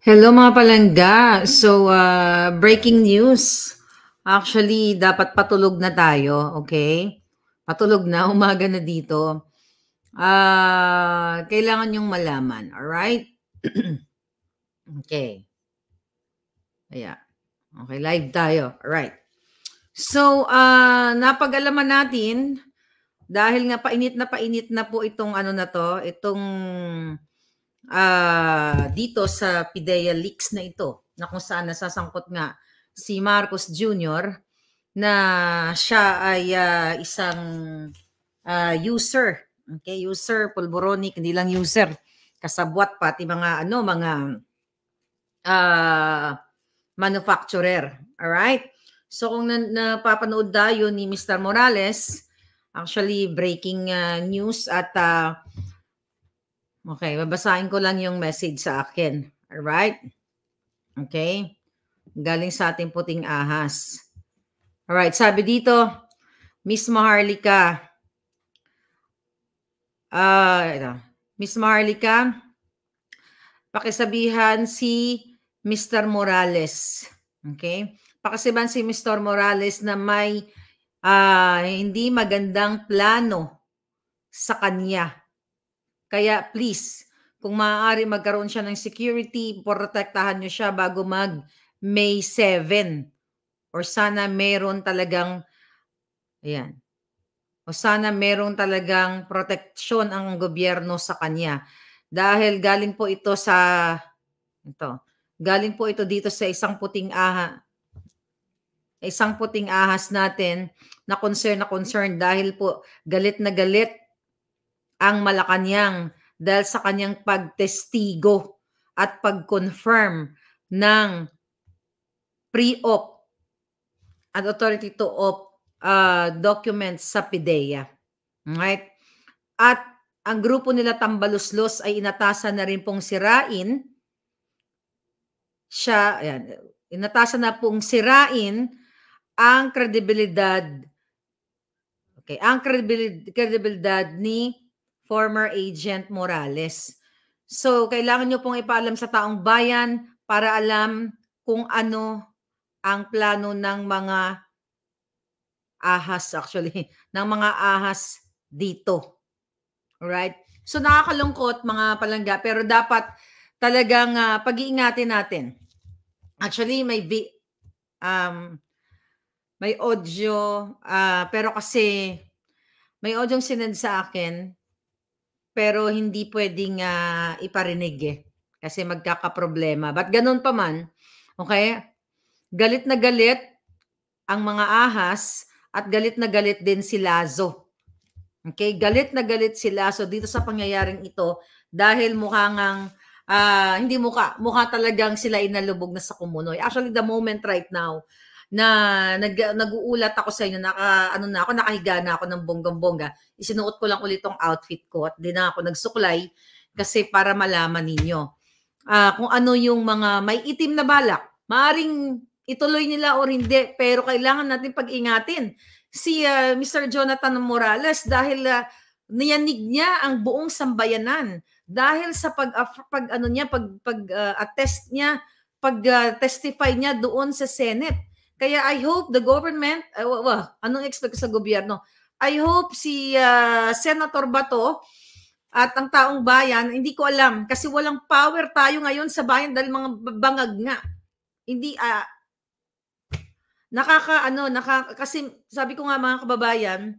Hello mga palangga. So, breaking news. Actually, dapat patulog na tayo, okay? Patulog na, umaga na dito. Kailangan yung malaman, alright? Okay. Ayan. Okay, live tayo. Alright. So, napag-alaman natin, dahil nga painit na po itong ano na to, itong dito sa PIDEA leaks na ito, na kung saan nasasangkot nga si Marcos Jr. na siya ay isang user. Okay, user, pulboronic, hindi lang user. Kasabwat pati mga manufacturer. Alright? So kung napapanood tayo ni Mr. Morales, actually breaking news at okay, babasahin ko lang yung message sa akin. Alright? Okay? Galing sa ating puting ahas. Alright, sabi dito, Miss Maharlika, Miss Maharlika, pakisabihan si Mr. Morales. Okay? Pakisabihan si Mr. Morales na may hindi magandang plano sa kanya. Kaya please, kung maaari magkaroon siya ng security, protektahan niyo siya bago mag May 7. Or sana meron talagang, ayan, o sana meron talagang proteksyon ang gobyerno sa kanya. Dahil galing po ito dito sa isang puting ahas natin na concern dahil po galit na galit ang Malacanang dahil sa kanyang pagtestigo at pag-confirm ng pre-op at authority to op documents sa PIDEA. Right? At ang grupo nila Tambaluslos ay inatasan na rin pong sirain siya, ayan, inatasan na pong sirain ang kredibilidad, okay, ang kredibilidad ni former Agent Morales. So, kailangan nyo pong ipaalam sa taong bayan para alam kung ano ang plano ng mga ahas actually, ng mga ahas dito. Alright? So nakakalungkot mga palangga, pero dapat talagang pag-iingatin natin. Actually, may audio, pero kasi may audio sinend sa akin, pero hindi pwedeng iparinig kasi magkakaproblema. But ganun pa man, okay? Galit na galit ang mga ahas at galit na galit din si Lazo. Okay, galit na galit si Lazo dito sa pangyayaring ito dahil hindi mukha talagang sila inalubog na sa kumunoy. Actually, the moment right now na nag-uulat ako sa inyo, nakahiga na ako ng bonggang-bongga, isinuot ko lang ulit tong outfit ko at di na ako nagsuklay kasi para malaman ninyo kung ano yung mga may itim na balak. Maaring ituloy nila o hindi, pero kailangan natin pag-ingatin si Mr. Jonathan Morales dahil niyanig niya ang buong sambayanan dahil sa attest niya, testify niya doon sa Senate. Kaya I hope the government, anong expect sa gobyerno? I hope si Senator Bato at ang taong bayan, hindi ko alam kasi walang power tayo ngayon sa bayan dahil mga bangag nga. Hindi kasi sabi ko nga mga kababayan,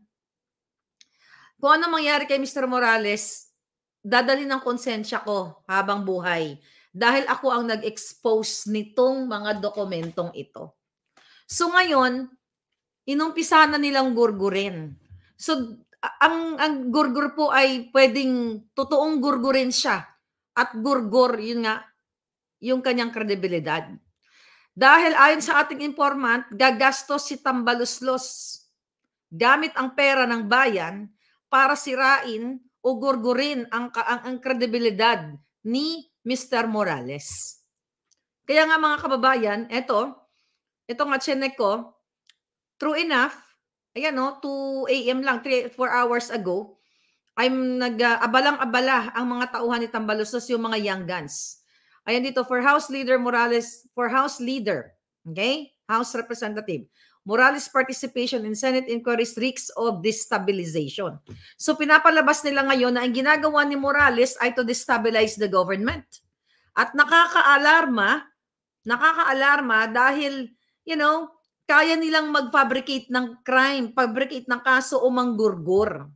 kung ano mangyari kay Mr. Morales, dadali ng konsensya ko habang buhay dahil ako ang nag-expose nitong mga dokumentong ito. So ngayon, inumpisa na nilang gurgurin. So ang gurgur po ay pwedeng totoong gurgurin siya at gurgur, yun nga, yung kanyang kredibilidad. Dahil ayon sa ating informant, gagastos si Tambaluslos gamit ang pera ng bayan para sirain o gurgurin ang kredibilidad ni Mr. Morales. Kaya nga mga kababayan, ito nga chinek ko, true enough, ayan 2 a.m. lang, 4 hours ago, I'm abalang-abala ang mga tauhan ni Tambaluslos, yung mga young guns. Ayan dito, for House Leader Morales, for House Leader, okay? House Representative. Morales' participation in Senate inquiries reeks of destabilization. So pinapalabas nila ngayon na ang ginagawa ni Morales ay to destabilize the government. At nakakaalarma dahil, you know, kaya nilang mag-fabricate ng crime, fabricate ng kaso o manggurgur.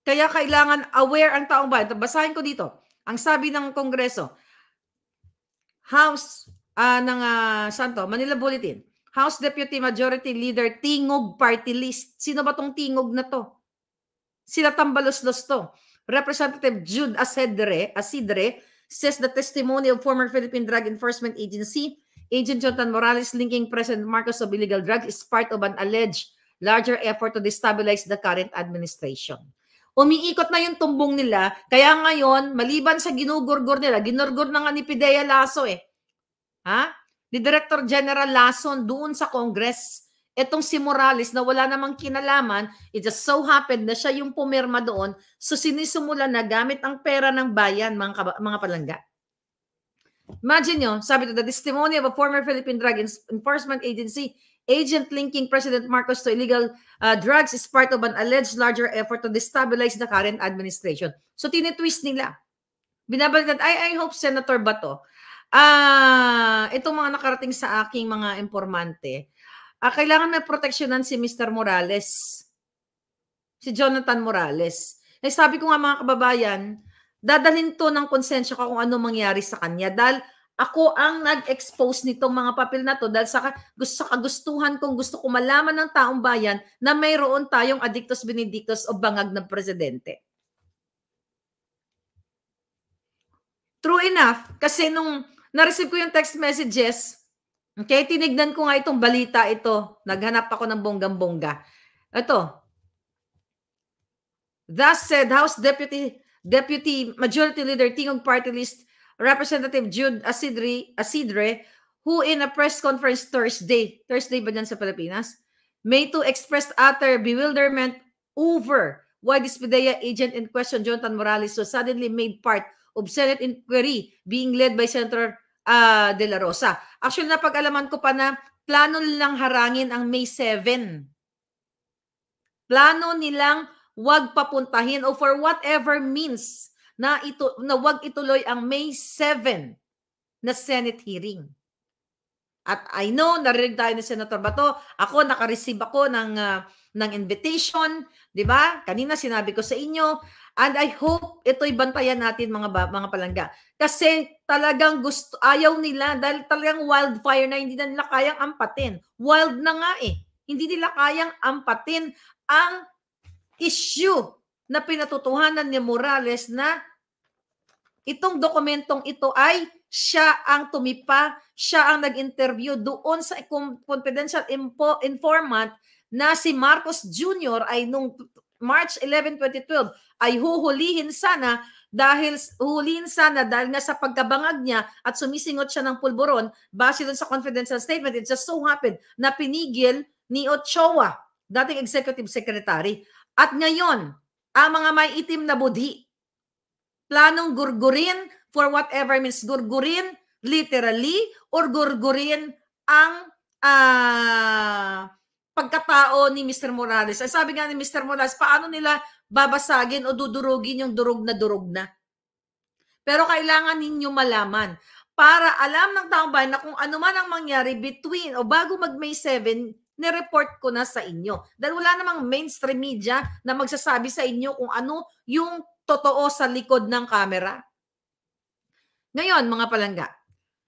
Kaya kailangan aware ang taong bayan. Basahin ko dito. Ang sabi ng Kongreso, House Manila Bulletin, House Deputy Majority Leader Tingog Party List. Sino ba tong Tingog na to? Sila tambalos-los to. Representative Jude Asidre says the testimony of former Philippine Drug Enforcement Agency Agent Jonathan Morales linking President Marcos of illegal drugs is part of an alleged larger effort to destabilize the current administration. Umiikot na yung tumbong nila, kaya ngayon, maliban sa ginugurgur nila, ginurgur na nga ni Pidea Lasso ni Director General Lason doon sa Congress. Etong si Morales na wala namang kinalaman, it just so happened na siya yung pumirma doon, so sinisumula na gamit ang pera ng bayan, mga palangga. Imagine nyo, sabi to, the testimony of a former Philippine Drug Enforcement Agency agent linking President Marcos to illegal drugs is part of an alleged larger effort to destabilize the current administration. So tinitwist nila. Binabaliktad, I hope Senator Bato, itong mga nakarating sa aking mga informante, kailangan may proteksyonan si Mr. Morales, si Jonathan Morales. Sabi ko nga mga kababayan, dadalhin to ng konsensya ko kung ano mangyari sa kanya dahil ako ang nag-expose nitong mga papel na to dahil sa kagustuhan kong gusto ko malaman ng taong bayan na mayroon tayong addictus benedictus o bangag ng presidente. True enough, kasi nung na-receive ko yung text messages, okay, tinignan ko nga itong balita ito. Naghanap ako ng bonggang-bongga. Ito. Thus said, House Deputy Majority Leader Tingog Party List Representative Jude Asidre, who in a press conference Thursday ba dyan sa Pilipinas, May 2 expressed utter bewilderment over why this PDEA agent in question, Jonathan Morales, was suddenly made part of Senate inquiry being led by Senator De La Rosa. Actually, napag-alaman ko pa na plano nilang harangin ang May 7. Plano nilang wag papuntahin o for whatever means na wag ituloy ang May 7 na Senate hearing. At I know, narinig tayo ni Senator Bato, ako, naka-receive ako ng invitation, di ba? Kanina sinabi ko sa inyo, and I hope ito'y bantayan natin mga palangga. Kasi talagang ayaw nila, dahil talagang wildfire na hindi na nila kayang ampatin. Wild na nga eh. Hindi nila kayang ampatin ang issue na pinatutuhanan ni Morales na itong dokumentong ito ay siya ang tumipa, siya ang nag-interview doon sa confidential informant na si Marcos Jr. ay nung March 11, 2012 ay huhulihin sana dahil nga sa pagkabangag niya at sumisingot siya ng pulburon base doon sa confidential statement. It just so happened na pinigil ni Ochoa, dating executive secretary. At ngayon, ang mga may itim na budhi, planong gurgurin for whatever means, gurgurin literally or gurgurin ang pagkatao ni Mr. Morales. Ay, sabi nga ni Mr. Morales, paano nila babasagin o dudurugin yung durug na? Pero kailangan ninyo malaman para alam ng taong bayan na kung ano man ang mangyari between o bago mag-May 7, nireport ko na sa inyo. Dahil wala namang mainstream media na magsasabi sa inyo kung ano yung totoo sa likod ng camera. Ngayon, mga palangga,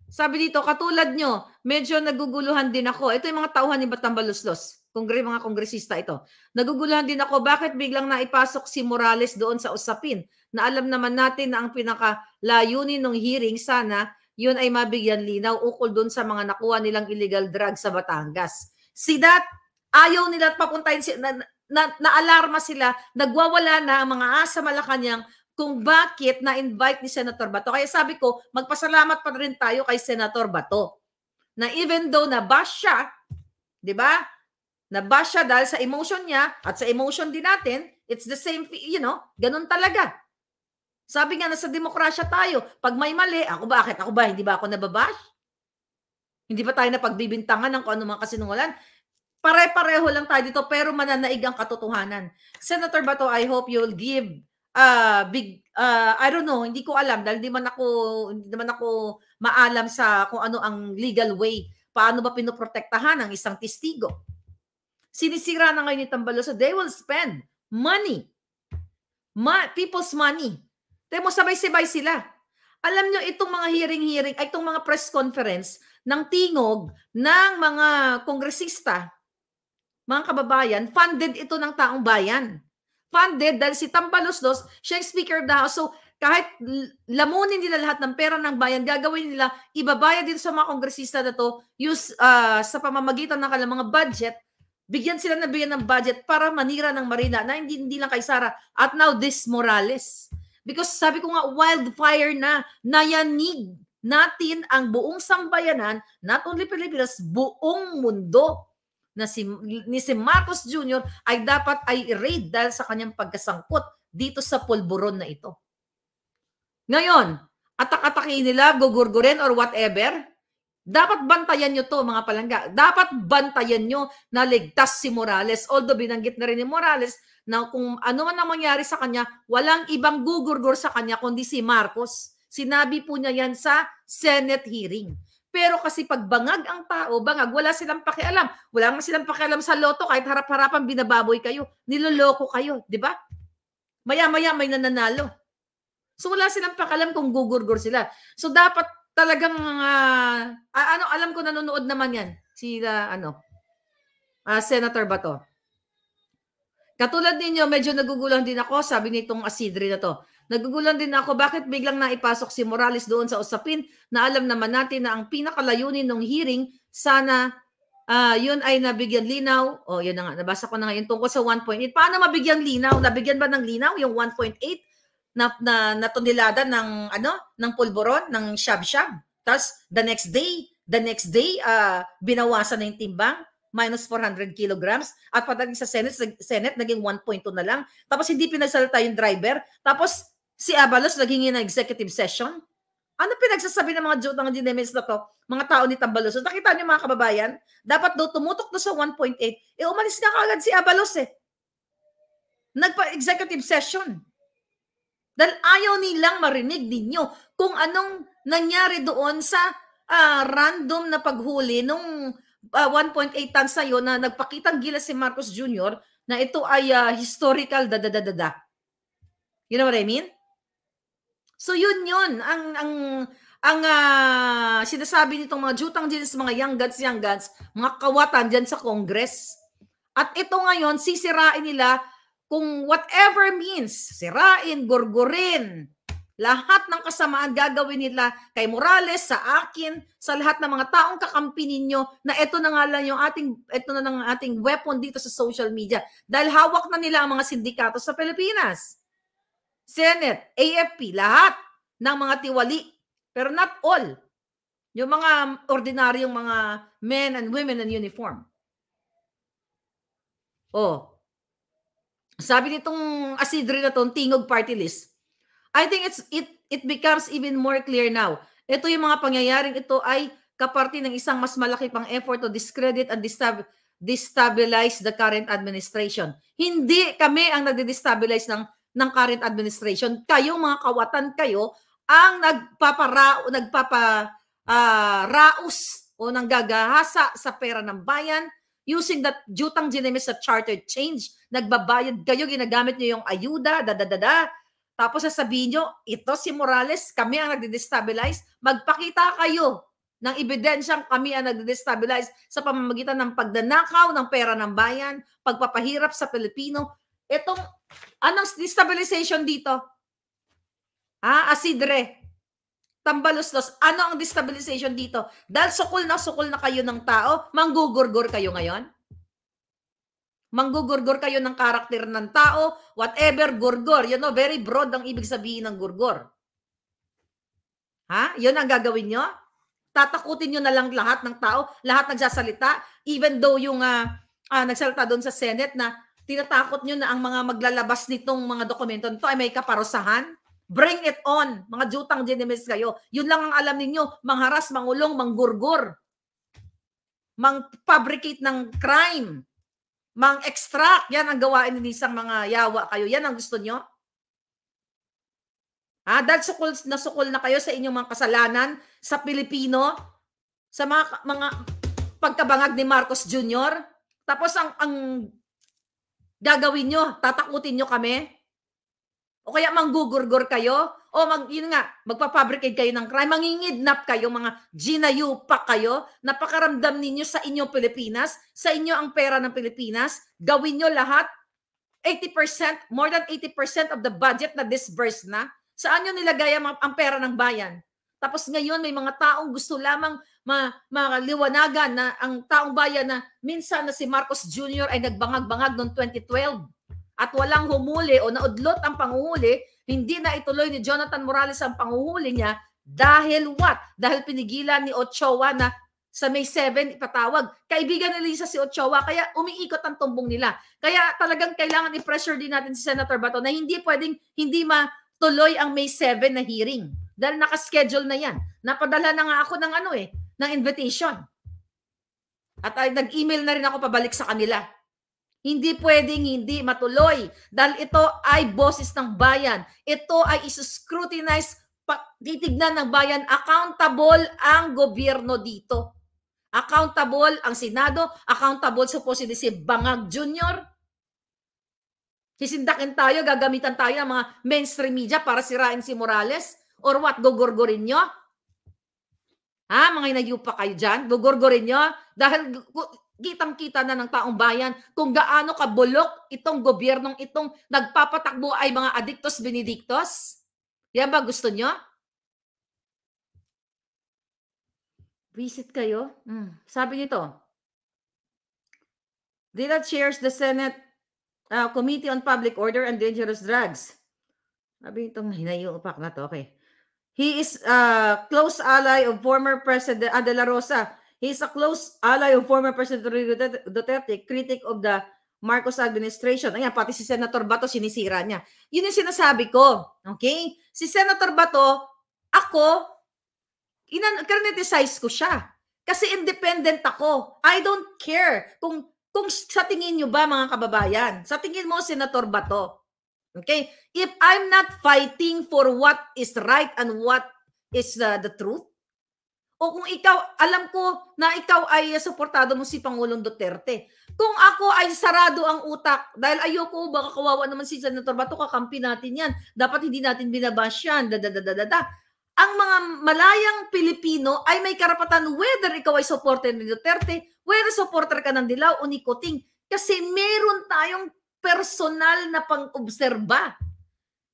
sabi dito, katulad nyo, medyo naguguluhan din ako. Ito yung mga tauhan ni Batambaluslos, mga kongresista ito. Naguguluhan din ako, bakit biglang naipasok si Morales doon sa usapin? Na alam naman natin na ang pinakalayunin ng hearing sana, yun ay mabigyan linaw ukol doon sa mga nakuha nilang illegal drugs sa Batangas. See that? Ayaw nila papuntahin, na-alarma sila, nagwawala na ang mga asa Malacanang kung bakit na-invite ni Senator Bato. Kaya sabi ko, magpasalamat pa rin tayo kay Senator Bato. Na even though nabash siya, di ba? Nabash siya dahil sa emotion niya at sa emotion din natin, it's the same, ganun talaga. Sabi nga nasa demokrasya tayo, 'pag may mali, bakit ako ba hindi ba ako nababash? Hindi ba tayo napagbibintangan ng kung ano mga kasinungalingan? Pare-pareho lang tayo dito pero mananaig ang katotohanan. Senator Bato, I hope you'll give I don't know, hindi ko alam dahil hindi naman ako maalam sa kung ano ang legal way. Paano ba pinoprotektahan ang isang testigo? Sinisira na ngayon ni Tambaloslos, they will spend money, people's money. Tingnan mo, sabay-sabay sila. Alam nyo, itong mga hearing, ay itong mga press conference ng tingog ng mga kongresista, mga kababayan, funded ito ng taong bayan. Funded dahil si Tambaloslos, siya yung Speaker of the House. So, kahit lamunin nila lahat ng pera ng bayan, gagawin nila, ibabayad dito sa mga kongresista na to, sa pamamagitan ng kanilang mga budget, bigyan sila ng budget para manira ng marina na hindi lang kay Sara. At now, this Morales. Because sabi ko nga, wildfire na, nayanig natin ang buong sambayanan, not only Pilipinas, buong mundo, na ni si Marcos Jr. ay dapat ay i-raid dahil sa kanyang pagkasangkot dito sa pulburon na ito. Ngayon, atak-atakin nila, gugurgurin or whatever, dapat bantayan nyo to mga palangga. Dapat bantayan nyo na ligtas si Morales. Although binanggit na rin ni Morales na kung ano man ang mangyari sa kanya, walang ibang gugurgur sa kanya kundi si Marcos. Sinabi po niya yan sa Senate hearing. Pero kasi pag bangag ang tao, bangag, wala silang pakialam. Wala nga silang pakialam sa loto, kahit harap-harapan binababoy kayo. Niloloko kayo, di ba? Maya-maya may nananalo. So wala silang pakialam kung gugurgur sila. So dapat talagang alam ko nanonood naman yan si Senator Bato. Katulad ninyo, medyo nagugulang din ako, sabi nitong Asidre na to. Nagugulan din ako bakit biglang naipasok si Morales doon sa usapin na alam naman natin na ang pinakalayunin ng hearing, sana yun ay nabigyan linaw. O yun na nga, nabasa ko na ngayon tungkol sa 1.8. Paano mabigyan linaw? Nabigyan ba ng linaw yung 1.8 na tonelada ng pulburon, ng shab-shab? Tapos the next day, binawasan na yung timbang, minus 400 kilograms. At pagdating sa Senate, naging 1.2 na lang. Tapos hindi pinagsalita yung driver. Tapos si Abalos naghingi ng executive session. Ano pinagsasabi ng mga jutang dinamis na to? Mga tao ni Tambalos. So, nakita niyo mga kababayan, dapat daw tumutok na sa 1.8. Umalis nga kaagad si Abalos Nagpa-executive session. Dahil ayaw nilang marinig ninyo kung anong nangyari doon sa random na paghuli nung 1.8 tons na yun na nagpakitang gilas si Marcos Jr. na ito ay historical You know what I mean? So yun. Ang sinasabi nitong mga jutang dyan sa mga young guns, mga kawatan dyan sa Congress. At ito ngayon, sisirain nila kung whatever means, sirain, gurgurin, lahat ng kasamaan gagawin nila kay Morales, sa akin, sa lahat ng mga taong kakampi ninyo na ito na nga lang ito na ang ating weapon dito sa social media. Dahil hawak na nila ang mga sindikato sa Pilipinas. Senate, AFP, lahat ng mga tiwali. Pero not all. Yung mga ordinaryong mga men and women in uniform. Sabi nitong Asidre na itong Tingog Party List, I think it becomes even more clear now. Ito yung mga pangyayaring ito ay kaparte ng isang mas malaki pang effort to discredit and destabilize the current administration. Hindi kami ang nagde-destabilize ng current administration. Kayo mga kawatan, kayo ang nagpaparaos o nanggagahasa sa pera ng bayan using that jutang ginamis sa charter change. Nagbabayad kayo, ginagamit nyo yung ayuda, Tapos sasabihin nyo, ito si Morales, kami ang nagde-destabilize. Magpakita kayo ng ebidensyang kami ang nagde-destabilize sa pamamagitan ng pagdanakaw ng pera ng bayan, pagpapahirap sa Pilipino. Anong destabilization dito? Asidre, Tambaloslos, ano ang destabilization dito? Dahil sukol na kayo ng tao, manggugurgur kayo ngayon? Manggugurgur kayo ng karakter ng tao, whatever, gurgur. Very broad ang ibig sabihin ng gurgur. Yun ang gagawin nyo? Tatakutin nyo na lang lahat ng tao, lahat nagsasalita, even though yung nagsalita doon sa Senate na tinatakot nyo na ang mga maglalabas nitong mga dokumento nito ay may kaparusahan. Bring it on, mga jutang genimes kayo. Yun lang ang alam ninyo, mangharas, mangulong, manggurgur, mang-fabricate ng crime, mang-extract. Yan ang gawain ni isang mga yawa kayo. Yan ang gusto nyo? Dahil sukol na kayo sa inyong mga kasalanan sa Pilipino, sa mga pagkabangag ni Marcos Jr. Tapos ang gagawin nyo, tatakutin nyo kami? O kaya manggugurgur kayo? O yun nga, magpapabricate kayo ng crime, mangingidnap kayo, mga ginayupak kayo, napakaramdam ninyo sa inyong Pilipinas, sa inyo ang pera ng Pilipinas, gawin nyo lahat, 80%, more than 80% of the budget na disbursed na, saan nyo nilagay ang pera ng bayan? Tapos ngayon, may mga taong gusto lamang maliwanagan na ang taong bayan na minsan na si Marcos Jr. ay nagbangag-bangag noong 2012 at walang humuli o naudlot ang panguhuli, hindi na ituloy ni Jonathan Morales ang panguhuli niya dahil what? Dahil pinigilan ni Ochoa na sa May 7 ipatawag. Kaibigan ni Lisa si Ochoa, kaya umiikot ang tumbong nila. Kaya talagang kailangan i-pressure din natin si Senator Bato na hindi pwedeng hindi matuloy ang May 7 na hearing. Dahil nakaschedule na yan. Napadala na nga ako ng ng invitation. At nag-email na rin ako pabalik sa kanila. Hindi pwedeng hindi matuloy dahil ito ay boses ng bayan. Ito ay isuscrutinize, titignan ng bayan. Accountable ang gobyerno dito. Accountable ang Senado, accountable supposedly si Bangag Jr. Sisindakin tayo, gagamitan tayo ng mga mainstream media para sirain si Morales? Or what, gugurgurin nyo? Mga inayupa kayo dyan? Gugurgurin nyo? Dahil kitang-kita na ng taong bayan kung gaano kabulok itong gobyernong itong nagpapatakbo ay mga adictos benedictos. Yan ba gusto nyo? Visit kayo? Sabi nito, Dila chairs the Senate Committee on Public Order and Dangerous Drugs. Sabi itong hinayupak na to, okay. He is a close ally of former President De La Rosa. He is a close ally of former President Duterte, critic of the Marcos administration. Ayan, pati si Senator Bato, sinisira niya. Yun yung sinasabi ko. Okay? Si Senator Bato, ako, criticize ko siya. Kasi independent ako. I don't care kung sa tingin nyo ba, mga kababayan, sa tingin mo, Senator Bato, okay? If I'm not fighting for what is right and what is the truth, o kung ikaw, alam ko na ikaw ay suportado mo si Pangulong Duterte. Kung ako ay sarado ang utak, dahil ayoko, baka kawawa naman si Senator Bato, kakampi natin yan. Dapat hindi natin binabash yan. Ang mga malayang Pilipino ay may karapatan whether ikaw ay supporter ni Duterte, whether supporter ka ng Dilaw o ni Kuting. Kasi meron tayong personal na pang-obserba.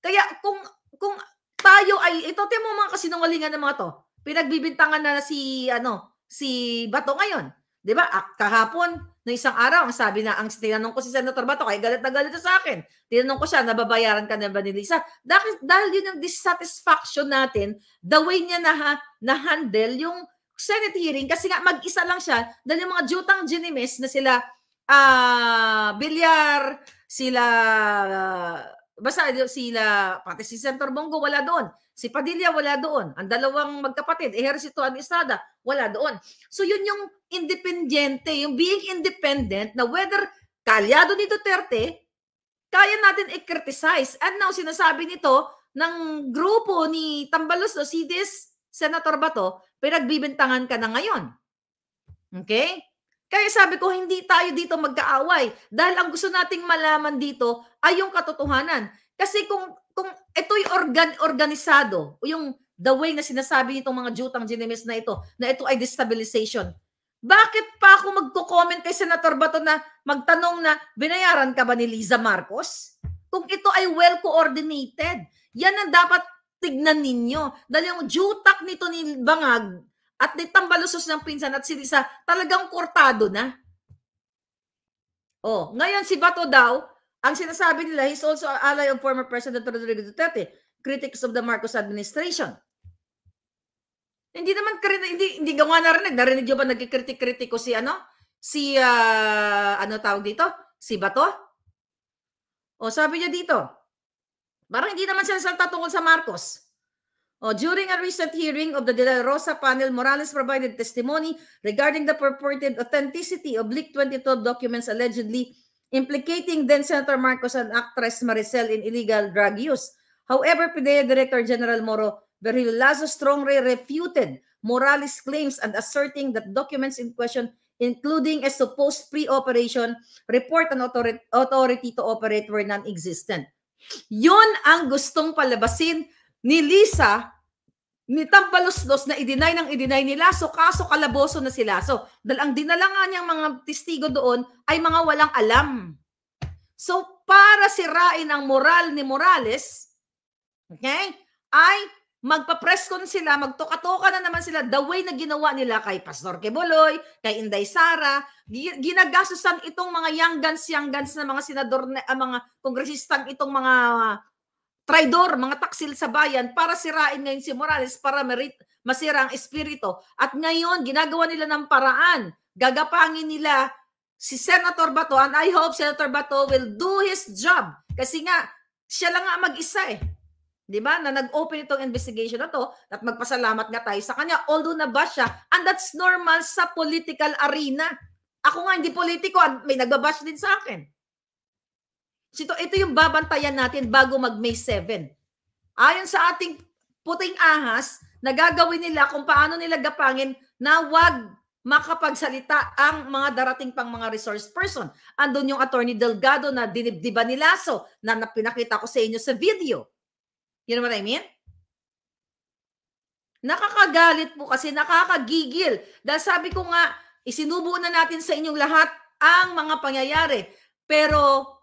Kaya kung tayo ay, ito tayo mga kasinungalingan ng mga to, pinagbibintangan na si Bato ngayon. 'Di ba? Kahapon, na isang araw, ang sabi na, ang tinanong ko si Senator Bato, kaya galit na galit sa akin. Tinanong ko siya, nababayaran ka na ba ni Lisa? Dahil yun yung dissatisfaction natin, the way niya na-handle yung Senate hearing, kasi nga mag-isa lang siya, dahil yung mga jutang ginimes na sila, Villar, pati si Senator Bongo wala doon. Si Padilla wala doon. Ang dalawang magkapatid, Ejercito at Estrada, wala doon. So yun yung independiente, yung being independent na whether kalyado ni Duterte, kaya natin i-criticize. And now sinasabi nito ng grupo ni Tambalos, si Senator Bato, pinagbibintangan ka na ngayon. Okay? Kaya sabi ko, hindi tayo dito magkaaway. Dahil ang gusto nating malaman dito ay yung katotohanan. Kasi kung ito'y organisado, yung the way na sinasabi nitong mga jutang ginimes na ito ay destabilization, bakit pa ako magko-comment kay Senator Bato na magtanong na binayaran ka ba ni Liza Marcos? Kung ito ay well-coordinated, yan ang dapat tignan ninyo. Dahil yung jutak nito ni Bangag at ni Tambalusos ng pinsan at si Liza talagang kortado na. Ngayon si Bato daw, ang sinasabi nila, he's also an ally of former President Rodrigo Duterte, critics of the Marcos administration. Hindi naman, hindi gawa narinig niyo ba nagkikritik-kritiko si tawag dito? Si Bato? Sabi niya dito, Parang hindi naman siya nagsalita tungkol sa Marcos. During a recent hearing of the De La Rosa panel, Morales provided testimony regarding the purported authenticity of leaked 2012 documents allegedly implicating then Senator Marcos and actress Maricel in illegal drug use. However, PDEA Director General Moro Virgilio Lazo strongly refuted Morales' claims and asserting that documents in question, including a supposed pre-operation report and authority to operate, were non-existent. Yun ang gustong palabasin ni Lisa, ni Tambaloslos, na i-deny ni Lasso, kaso kalaboso na si Lasso. Dahil ang dinala nga niyang mga testigo doon ay mga walang alam. So, para sirain ang moral ni Morales, okay, ay magpa-press con sila, magtoka-toka na naman sila the way na ginawa nila kay Pastor Quiboloy, kay Inday Sara. Ginagastusan itong mga young guns na mga senador, mga kongresistang itong mga traidor, mga taksil sa bayan para sirain ngayon si Morales, para masira ang espiritu. At ngayon, ginagawa nila ng paraan. Gagapangin nila si Senator Bato, and I hope Senator Bato will do his job. Kasi nga, siya lang nga mag-isa eh. Di ba? Na nag-open itong investigation na to, at magpasalamat nga tayo sa kanya, although nabash siya, and that's normal sa political arena. Ako nga hindi politiko, may nagbabash din sa akin. Ito yung babantayan natin bago mag-May 7. Ayon sa ating puting ahas, nagagawin nila kung paano nila gapangin na wag makapagsalita ang mga darating pang mga resource person. Andun yung Attorney Delgado na dinibdiba ni Lasso na pinakita ko sa inyo sa video. You know what I mean? Nakakagalit po kasi, nakakagigil. Dahil sabi ko nga, isinubo na natin sa inyong lahat ang mga pangyayari. Pero,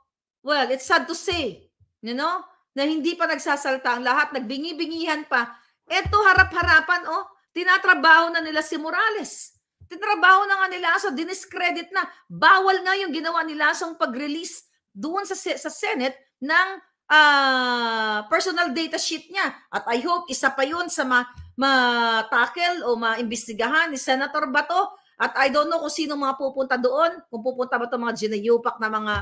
well, it's sad to say, you know, na hindi pa nagsasalta ang lahat, nagbingi-bingihan pa. Eto, harap-harapan, tinatrabaho na nila si Morales. Tinatrabaho na nga nila, so diniscredit na. Bawal nga yung ginawa nila sa pag-release doon sa Senate ng personal data sheet niya. At I hope isa pa yun sa ma-tackle o maimbestigahan ni Senator Bato. At I don't know kung sino mga pupunta doon, kung pupunta ba ito mga ginayupak na mga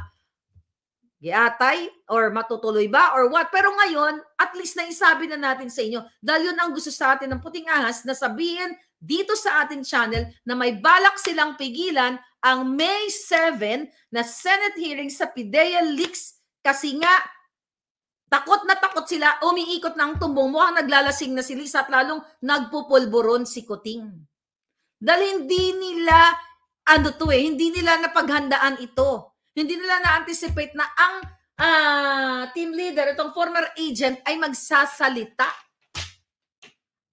giatay or matutuloy ba or what. Pero ngayon, at least naisabi na natin sa inyo, dahil yun ang gusto sa atin ng puting ahas, na sabihin dito sa ating channel na may balak silang pigilan ang May 7 na Senate hearing sa PIDEA leaks, kasi nga takot na takot sila, umiikot na ang tumbong, mukhang naglalasing na si Lisa at lalong nagpupulburon si Kuting. Dahil hindi nila, hindi nila napaghandaan ito. Hindi nila na-anticipate na ang team leader, itong former agent, ay magsasalita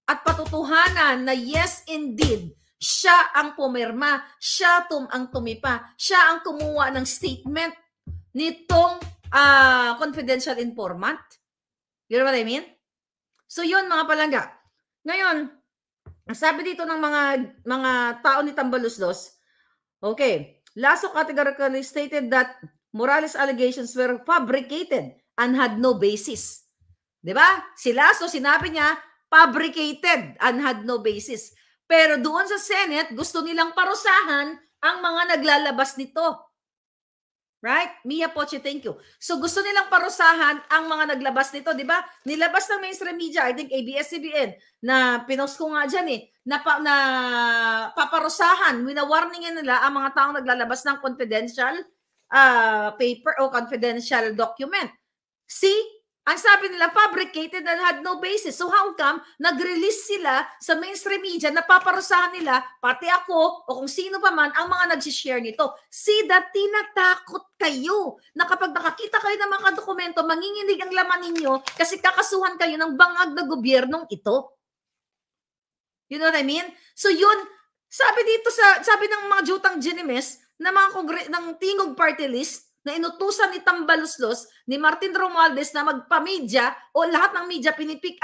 at patutuhanan na yes, indeed, siya ang pumirma, siya ang tumipa, siya ang kumuha ng statement nitong confidential informant. You know what I mean? So yun, mga palangga. Ngayon, sabi dito ng mga tao ni Tambaloslos, okay, Lasso categorically stated that Morales' allegations were fabricated and had no basis. Diba? Si Lasso, sinabi niya, fabricated and had no basis. Pero doon sa Senate, gusto nilang parusahan ang mga naglalabas nito. Right? Mia Poche, thank you. So gusto nilang parusahan ang mga naglabas nito, di ba? Nilabas ng mainstream media, I think ABS-CBN, na pinost ko nga dyan na paparusahan, winawarningin nila ang mga taong naglalabas ng confidential paper o confidential document. See? Ang sabi nila, fabricated and had no basis. So how come nag-release sila sa mainstream media na paparusahan nila, pati ako o kung sino pa man ang mga nag-share nito? See that tinatakot kayo na kapag nakakita kayo ng mga dokumento, manginginig ang laman ninyo kasi kakasuhan kayo ng bangag na gobyernong ito. You know what I mean? So yun, sabi ng mga jutang genimes na mga ng Tingog Party List, na inutusan ni Tambaloslos, ni Martin Romualdez na magpa-media o lahat ng media pinipick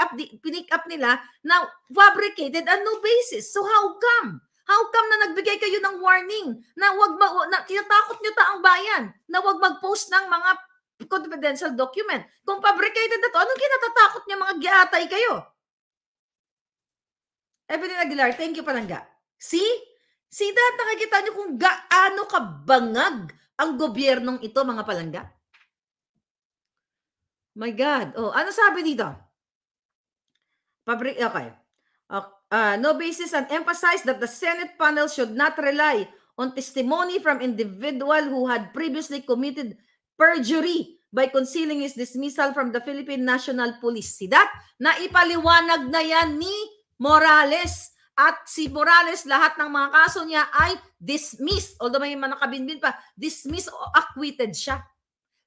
up nila na fabricated and no basis. So how come? How come na nagbigay kayo ng warning na tinatakot nyo ang bayan na wag mag-post ng mga confidential document? Kung fabricated na to, anong kinatatakot nyo mga giatay kayo? Evelyn Aguilar, thank you palangga. See that nakikita nyo kung gaano kabangag ang gobyernong ito, mga palangga. My God. Oh, ano sabi dito? Okay. No basis and emphasize that the Senate panel should not rely on testimony from individual who had previously committed perjury by concealing his dismissal from the Philippine National Police. See that? Naipaliwanag na yan ni Morales. At si Morales, lahat ng mga kaso niya ay dismissed. Although may mga nakabinbin pa, dismissed o acquitted siya.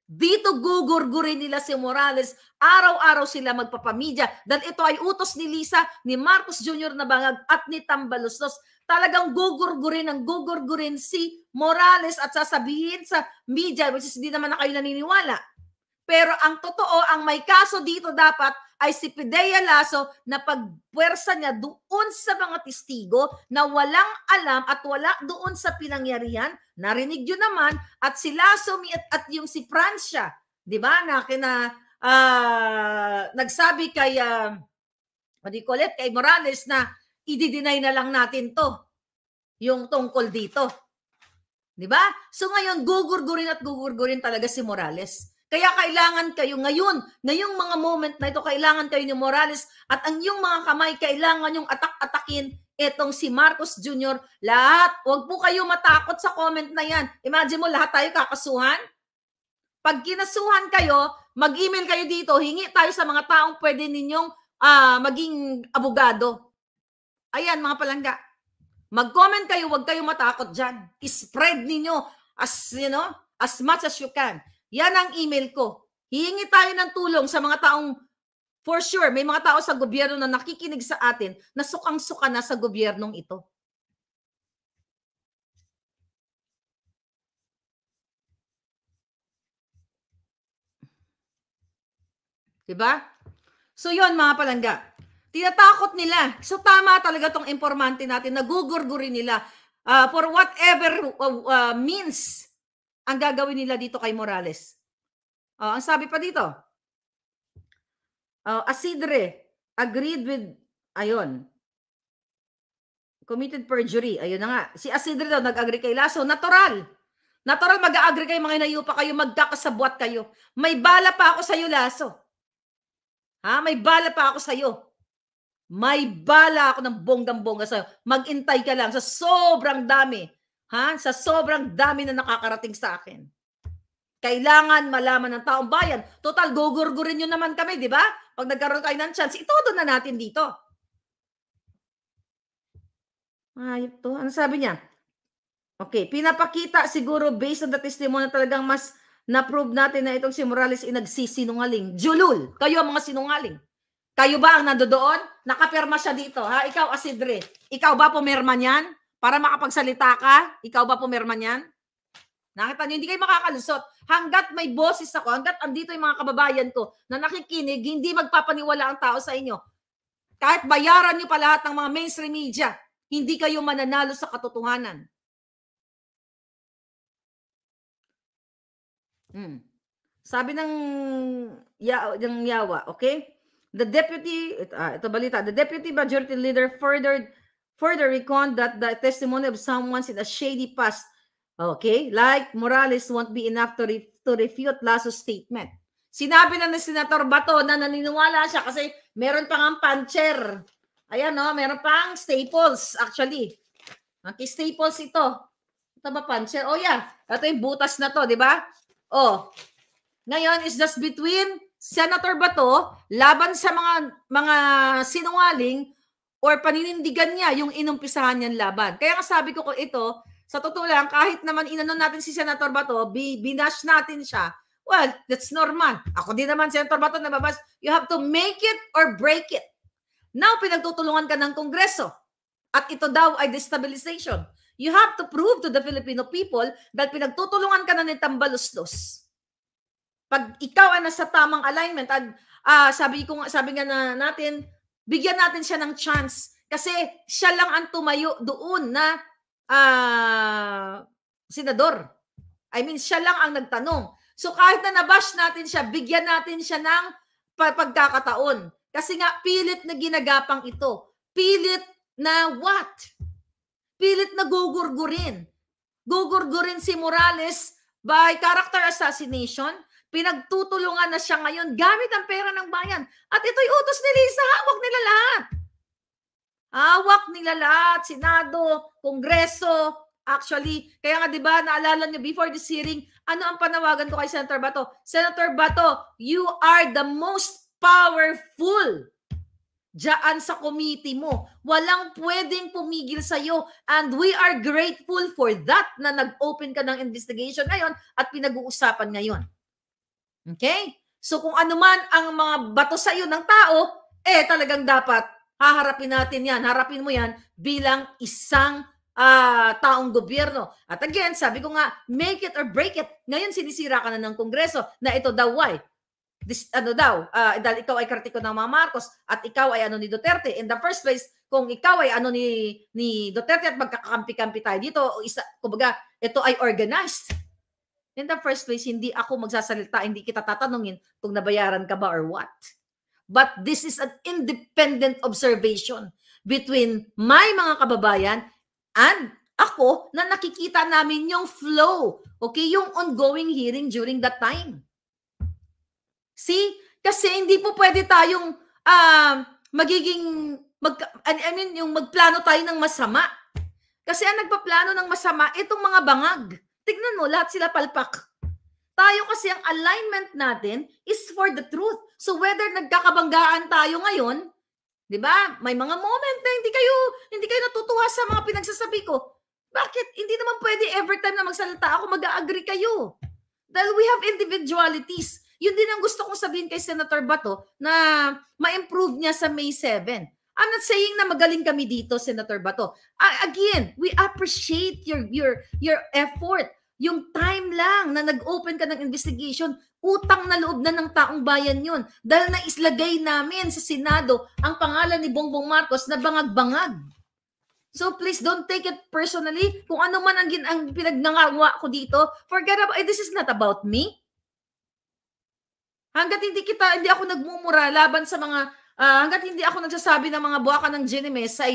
Dito gugurgurin nila si Morales, araw-araw sila magpapamedya dahil ito ay utos ni Lisa, ni Marcos Jr. na bangag at ni Tambaloslos. Talagang gugurgurin si Morales at sasabihin sa media, which is hindi naman na kayo naniniwala. Pero ang totoo, ang may kaso dito dapat ay si Pidea Lasso na pagpuwersa niya doon sa mga testigo na walang alam at wala doon sa pinangyarihan. Narinig yun naman at si Lasso at yung si Francia, di ba, na nagsabi kay kay Morales na i-deny na lang natin to, yung tungkol dito. Di ba? So ngayon, gugurgurin talaga si Morales. Kaya kailangan kayo ngayong mga moment na ito, kailangan kayo ni Morales at ang iyong mga kamay, kailangan yung atak-atakin itong si Marcos Jr. Lahat, huwag po kayo matakot sa comment na yan. Imagine mo, lahat tayo kakasuhan. Pag kinasuhan kayo, mag-email kayo dito, hingi tayo sa mga taong pwede ninyong maging abogado. Ayan, mga palangga. Mag-comment kayo, huwag kayo matakot dyan. I-spread ninyo as much as you can. Yan ang email ko. Hihingi tayo ng tulong sa mga taong, for sure, may mga tao sa gobyerno na nakikinig sa atin na sukang-suka na sa gobyernong ito. Diba? So yon mga palangga. Tinatakot nila. So tama talaga tong informante natin, nagugurgurin nila for whatever means ang gagawin nila dito kay Morales. Ang sabi pa dito, Asidre agreed with, committed perjury. Ayun na nga. Si Asidre daw nag-agree kay Lasso. Natural mag-agree kayo, mga inayupa kayo, magkakasabwat kayo. May bala pa ako sa'yo, Lasso. May bala pa ako sa'yo. May bala ako ng bonggang-bongga sa'yo. Mag-intay ka lang sa sobrang dami. Sa sobrang dami na nakakarating sa akin. Kailangan malaman ng taong bayan. Total, gugurgurin nyo naman kami, di ba? Pag nagkaroon kayo ng chance, itodo na natin dito. Ito. Ano sabi niya? Okay, pinapakita siguro based on the testimony talagang mas na-prove natin na itong si Morales ay nagsisinungaling. Julul, kayo ang mga sinungaling. Kayo ba ang nandoon? Nakapirma siya dito. Ikaw, Asidre. Ikaw ba pumirma niyan? Para makapagsalita ka, ikaw ba pumirma niyan? Nakita niyo, hindi kayo makakalusot. Hanggat may boses ako, hanggat andito yung mga kababayan ko na nakikinig, hindi magpapaniwala ang tao sa inyo. Kahit bayaran niyo pa lahat ng mga mainstream media, hindi kayo mananalo sa katotohanan. Sabi ng Yawa, okay? The deputy, ito balita, the deputy majority leader further reckoned that the testimony of someone in a shady past, okay, like Morales won't be enough to refute Lasso's statement. Sinabi na ni Senator Bato na naniniwala siya kasi meron pang puncher. Ayan, meron pang staples actually. Okay, staples ito. Ito ba puncher? Yeah. Ito yung butas na to, di ba? Ngayon is just between Senator Bato laban sa mga sinungaling or paninindigan niya yung inumpisahan niyang laban. Kaya sabi ko ito, sa totoo lang, kahit naman inanon natin si Senator Bato, binash natin siya, well, that's normal. Ako din naman, Senator Bato, nababas, you have to make it or break it. Now, pinagtutulungan ka ng Kongreso at ito daw ay destabilization. You have to prove to the Filipino people that pinagtutulungan ka na ni Tambaloslos. Pag ikaw ay nasa tamang alignment, at sabi nga natin, bigyan natin siya ng chance kasi siya lang ang tumayo doon na senador. I mean, siya lang ang nagtanong. So kahit na nabash natin siya, bigyan natin siya ng pagkakataon. Kasi nga, pilit na ginagapang ito. Pilit na what? Pilit na gugurgurin. Gugurgurin si Morales by character assassination. Pinagtutulungan na siya ngayon gamit ang pera ng bayan. At ito'y utos ni Lisa, hawak nila lahat. Hawak nila lahat, Senado, Kongreso. Actually, kaya nga 'di ba, naalala niyo before this hearing, ano ang panawagan ko kay Senator Bato? Senator Bato, you are the most powerful diyan sa committee mo. Walang pwedeng pumigil sa'yo. And we are grateful for that na nag-open ka ng investigation ngayon at pinag-uusapan ngayon. Okay? So kung ano man ang mga bato sa'yo ng tao, talagang dapat haharapin natin yan. Harapin mo yan bilang isang taong gobyerno. At again, sabi ko nga, make it or break it. Ngayon sinisira ka na ng Kongreso na ito daw why? Dahil ikaw ay kritiko ng mga Marcos at ikaw ay ano ni Duterte. In the first place, kung ikaw ay ano ni Duterte at magkakampi-kampi tayo dito, kumbaga, ito ay organized. In the first place, hindi ako magsasalita, hindi kita tatanungin kung nabayaran ka ba or what. But this is an independent observation between my mga kababayan and ako na nakikita namin yung flow, okay, yung ongoing hearing during that time. See? Kasi hindi po pwede tayong yung magplano tayo ng masama. Kasi ang nagpaplano ng masama, itong mga bangag. Tignan mo, lahat sila palpak. Tayo kasi ang alignment natin is for the truth. So whether nagkakabanggaan tayo ngayon, 'di ba? May mga moment na hindi kayo natutuwa sa mga pinagsasabi ko. Bakit? Hindi naman pwede every time na magsalita ako mag-agree kayo. Dahil we have individualities. Yun din ang gusto kong sabihin kay Senator Bato na ma-improve niya sa May 7. I'm not saying na magaling kami dito, Senator Bato. Again, we appreciate your effort. Yung time lang na nag-open ka ng investigation, utang na loob na ng taong bayan yun. Dahil naislagay namin sa Senado ang pangalan ni Bongbong Marcos na bangag-bangag. So please don't take it personally. Kung ano man ang pinagnangawa ko dito, forget about it. This is not about me. Hanggat hindi ako nagmumura laban sa mga hangga't hindi ako nagsasabi ng mga buwakan ng Genemes sa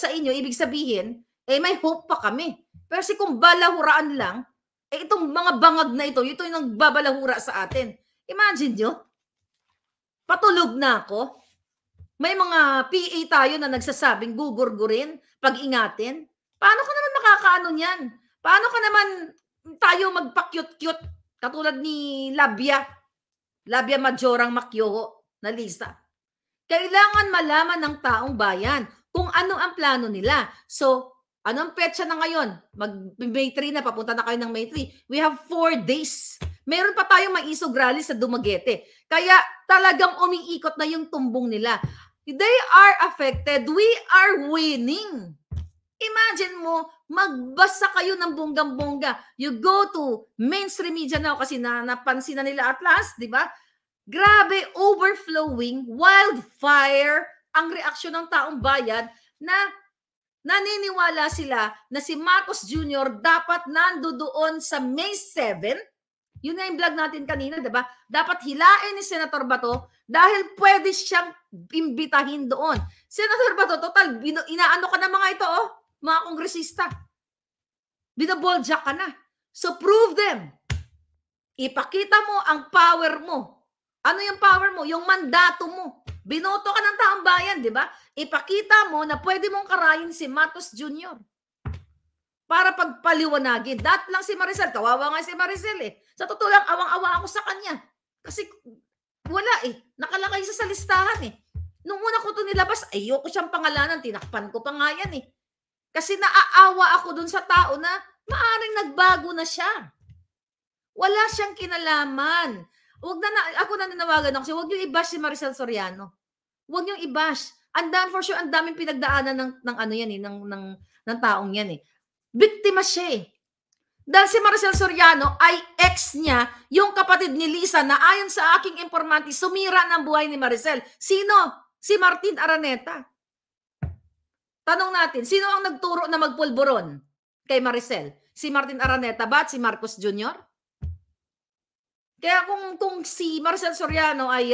inyo, ibig sabihin, may hope pa kami. Pero kung balahuraan lang, itong mga bangag na ito yung nagbabalahura sa atin. Imagine nyo, patulog na ako. May mga PA tayo na nagsasabing gugurgurin, pag-ingatin. Paano ka naman makakaano niyan? Paano ka naman tayo magpa-cute-cute katulad ni Labia Majorang Macyoho na Lisa? Kailangan malaman ng taong bayan kung ano ang plano nila. So, anong petsa na ngayon? May 3 na, papunta na kayo ng May 3. We have 4 days. Meron pa tayong maisog rally sa Dumaguete. Kaya talagang umiikot na yung tumbong nila. They are affected. We are winning. Imagine mo, magbasa kayo ng bonggang-bongga. You go to mainstream media now kasi napansin na nila at last, di ba? Grabe, overflowing, wildfire ang reaksyon ng taong bayan na naniniwala sila na si Marcos Jr. dapat nandoon sa May 7. Yun nga yung vlog natin kanina, diba? Dapat hilain ni Senator Bato dahil pwede siyang imbitahin doon. Senator Bato, total, inaano ka na mga ito, mga kongresista. Binaboljack ka na. So prove them. Ipakita mo ang power mo. Ano yung power mo? Yung mandato mo. Binoto ka ng taong bayan, di ba? Ipakita mo na pwede mong karayin si Marcos Jr. para pagpaliwanagin. Dat lang si Maricel. Kawawa nga si Maricel eh. Sa totoo lang, awang-awa ako sa kanya. Kasi wala eh. Nakalakay sa listahan eh. Nung una ko ito nilabas, ayoko siyang pangalanan. Tinakpan ko pa nga yan eh. Kasi naaawa ako dun sa tao na maaring nagbago na siya. Wala siyang kinalaman. Ako nananawagan ako kasi huwag niyo i-bash si Maricel Soriano. Huwag niyo i-bash. For sure, ang daming pinagdaanan ng ano yan eh, ng taong yan eh. Biktima siya eh. Dahil si Maricel Soriano ay ex niya, yung kapatid ni Lisa na ayon sa aking informanti, sumira ng buhay ni Maricel. Sino? Si Martin Araneta. Tanong natin, sino ang nagturo na magpulburon kay Maricel? Si Martin Araneta ba at si Marcos Jr.? Kaya kung si Maricel Soriano ay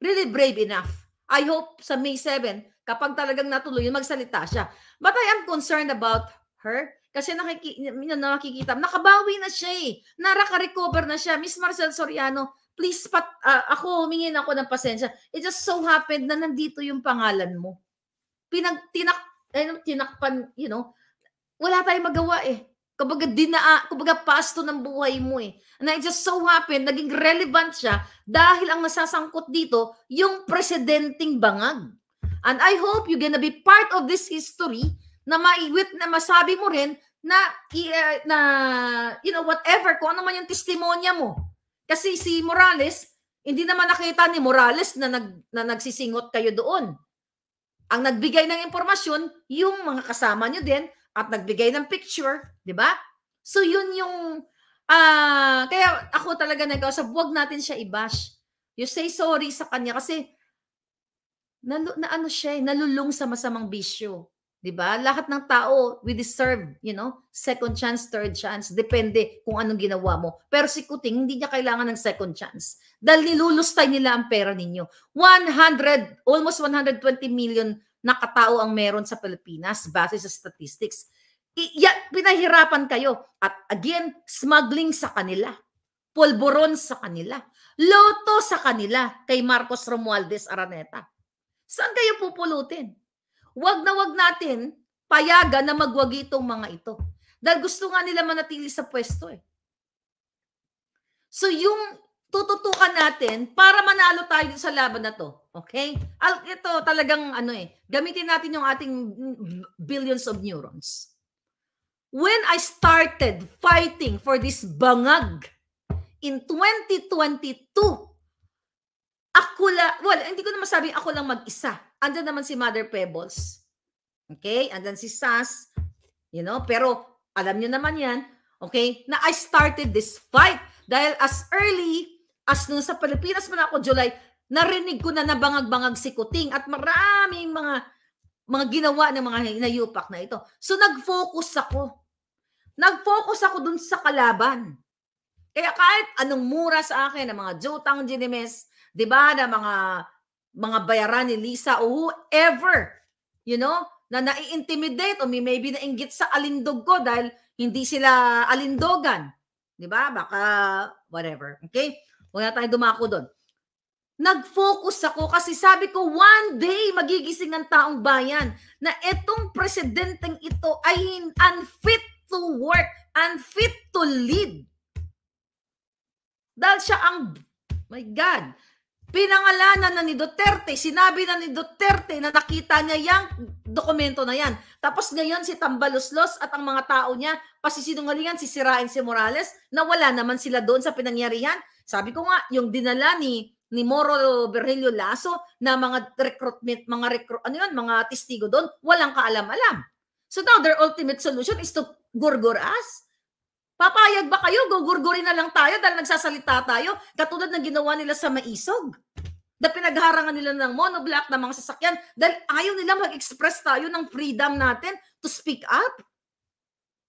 really brave enough, I hope sa May 7, kapag talagang natuloy, magsalita siya. But I am concerned about her. Kasi nakikita, nakabawi na siya eh. Nakaka-recover na siya. Miss Marcel Soriano, please, ako, humingin ako ng pasensya. It just so happened na nandito yung pangalan mo. Tinakpan, wala tayong magawa eh. Kumbaga pasto ng buhay mo eh. And it just so happened, naging relevant siya dahil ang nasasangkot dito, yung presidenteng bangag. And I hope you're gonna be part of this history na masabi mo rin na whatever, kung ano man yung testimonya mo. Kasi si Morales, hindi naman nakita ni Morales na nagsisingot kayo doon. Ang nagbigay ng impormasyon, yung mga kasama nyo din, at nagbigay ng picture, di ba? So yun yung, kaya ako talaga nag-usap, huwag natin siya i-bash. You say sorry sa kanya kasi, nalulung sa masamang bisyo. Di ba? Lahat ng tao, we deserve, second chance, third chance, depende kung anong ginawa mo. Pero si Kuting, hindi niya kailangan ng second chance. Dahil nilulustay nila ang pera ninyo. Almost 120 million na katao ang meron sa Pilipinas base sa statistics. Pinahirapan kayo. At again, smuggling sa kanila. Polboron sa kanila. Loto sa kanila kay Marcos Romualdez Araneta. Saan kayo pupulutin? Wag natin payagan na magwagi itong mga ito. Dahil gusto nga nila manatili sa pwesto eh. So yung tututukan natin para manalo tayo sa laban na to. Okay? Ito talagang gamitin natin yung ating billions of neurons. When I started fighting for this bangag in 2022, hindi ko na masabing ako lang mag-isa. Andan naman si Mother Pebbles. Okay? Andan si Sas. Pero alam niyo naman yan, okay, na I started this fight. Dahil as early as nung sa Pilipinas man ako, July, narinig ko na nabangag-bangag si Kuting at maraming mga ginawa ng mga hinayupak na ito. So nag-focus ako. Nag-focus ako dun sa kalaban. Kaya kahit anong mura sa akin, ng mga Jotang Ginemes, di ba, na mga bayaran ni Lisa o whoever, na nai-intimidate o maybe nainggit sa alindog ko dahil hindi sila alindogan. Di ba? Baka whatever. Okay? Huwag na tayo dumako doon. Nag-focus ako kasi sabi ko, one day magigising ng taong bayan na itong presidenteng ito ay unfit to work, unfit to lead. Dahil siya my God, pinangalanan na ni Duterte, sinabi na ni Duterte na nakita niya yung dokumento na yan. Tapos ngayon si Tambaloslos at ang mga tao niya, pasisinungalingan, sisirain si Morales, na wala naman sila doon sa pinangyarihan. Sabi ko nga, yung dinala ni Moro Virgilio Lasso na mga recruitment, mga testigo doon, walang kaalam-alam. So now their ultimate solution is to gurgur us. Papayag ba kayo? Gugurgurin na lang tayo dahil nagsasalita tayo katulad ng ginawa nila sa Maisog. Na pinagharangan nila ng monoblock na mga sasakyan dahil ayaw nila mag-express tayo ng freedom natin to speak up.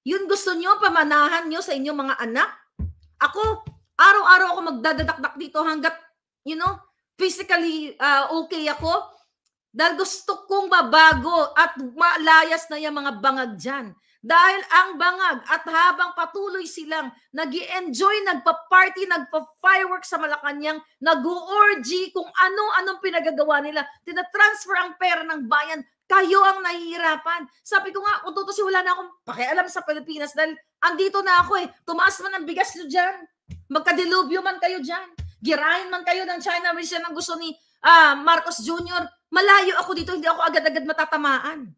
Yun gusto nyo, pamanahan nyo sa inyong mga anak. Ako, araw-araw ako magdadadakdak dito hanggat, physically okay ako. Dahil gusto kong mabago at malayas na yung mga bangag dyan. Dahil ang bangag at habang patuloy silang nag-i-enjoy, nagpa-party, nagpa-fireworks sa Malacanang, nag-orgy kung ano-anong pinagagawa nila, tinatransfer ang pera ng bayan, kayo ang nahihirapan. Sabi ko nga, kung tutusin, wala na akong pakialam sa Pilipinas dahil andito na ako eh. Tumaas man ang bigas nyo dyan. Magkadilubyo man kayo dyan. Girahin man kayo ng China Mission ang gusto ni Marcos Jr. Malayo ako dito, hindi ako agad-agad matatamaan.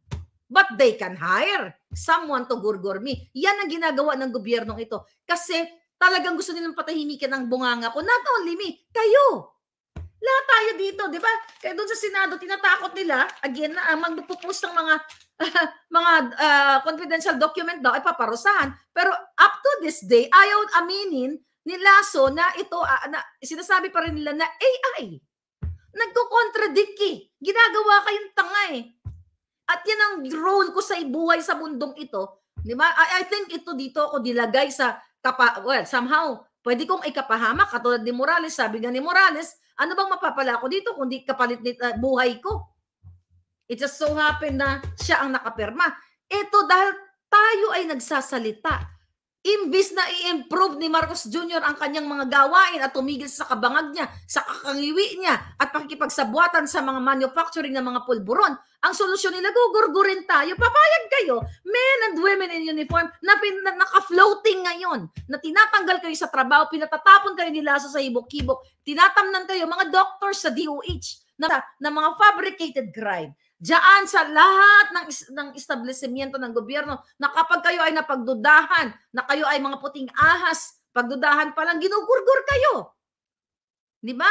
But they can hire someone to gurgur me. Yan ang ginagawa ng gobyernong ito. Kasi talagang gusto nilang patahimikin ang bunganga ko. Not only me, kayo. Lahat tayo dito, di ba? Kaya doon sa Senado, tinatakot nila, again, na magpupost ng mga confidential document daw ay paparusahan. Pero up to this day, ayaw aminin ni Lasso na ito, sinasabi pa rin nila na AI. Nagko-contradict eh. Ginagawa kayong tanga eh. At yan ang role ko sa buhay sa mundong ito. Di ba? I think ito dito ako dilagay sa, somehow, pwede kong ikapahamak. Katulad ni Morales, sabi nga ni Morales, ano bang mapapala ko dito kung di kapalit buhay ko? It just so happened na siya ang nakapirma. Ito dahil tayo ay nagsasalita, imbis na i-improve ni Marcos Jr. ang kanyang mga gawain at tumigil sa kabangag niya, sa kakangiwi niya, at pakikipagsabuatan sa mga manufacturing ng mga pulburon, ang solusyon nila, gugurgurin tayo. Papayag kayo, men and women in uniform, na naka-floating ngayon, na tinatanggal kayo sa trabaho, pinatatapon kayo ni Lasso sa hibok-hibok, tinatamnan kayo, mga doctors sa DOH, na mga fabricated crime. Diyan sa lahat ng establishmento ng gobyerno na kapag kayo ay napagdudahan, na kayo ay mga puting ahas, pagdudahan pa lang, ginugurgur kayo. Di ba?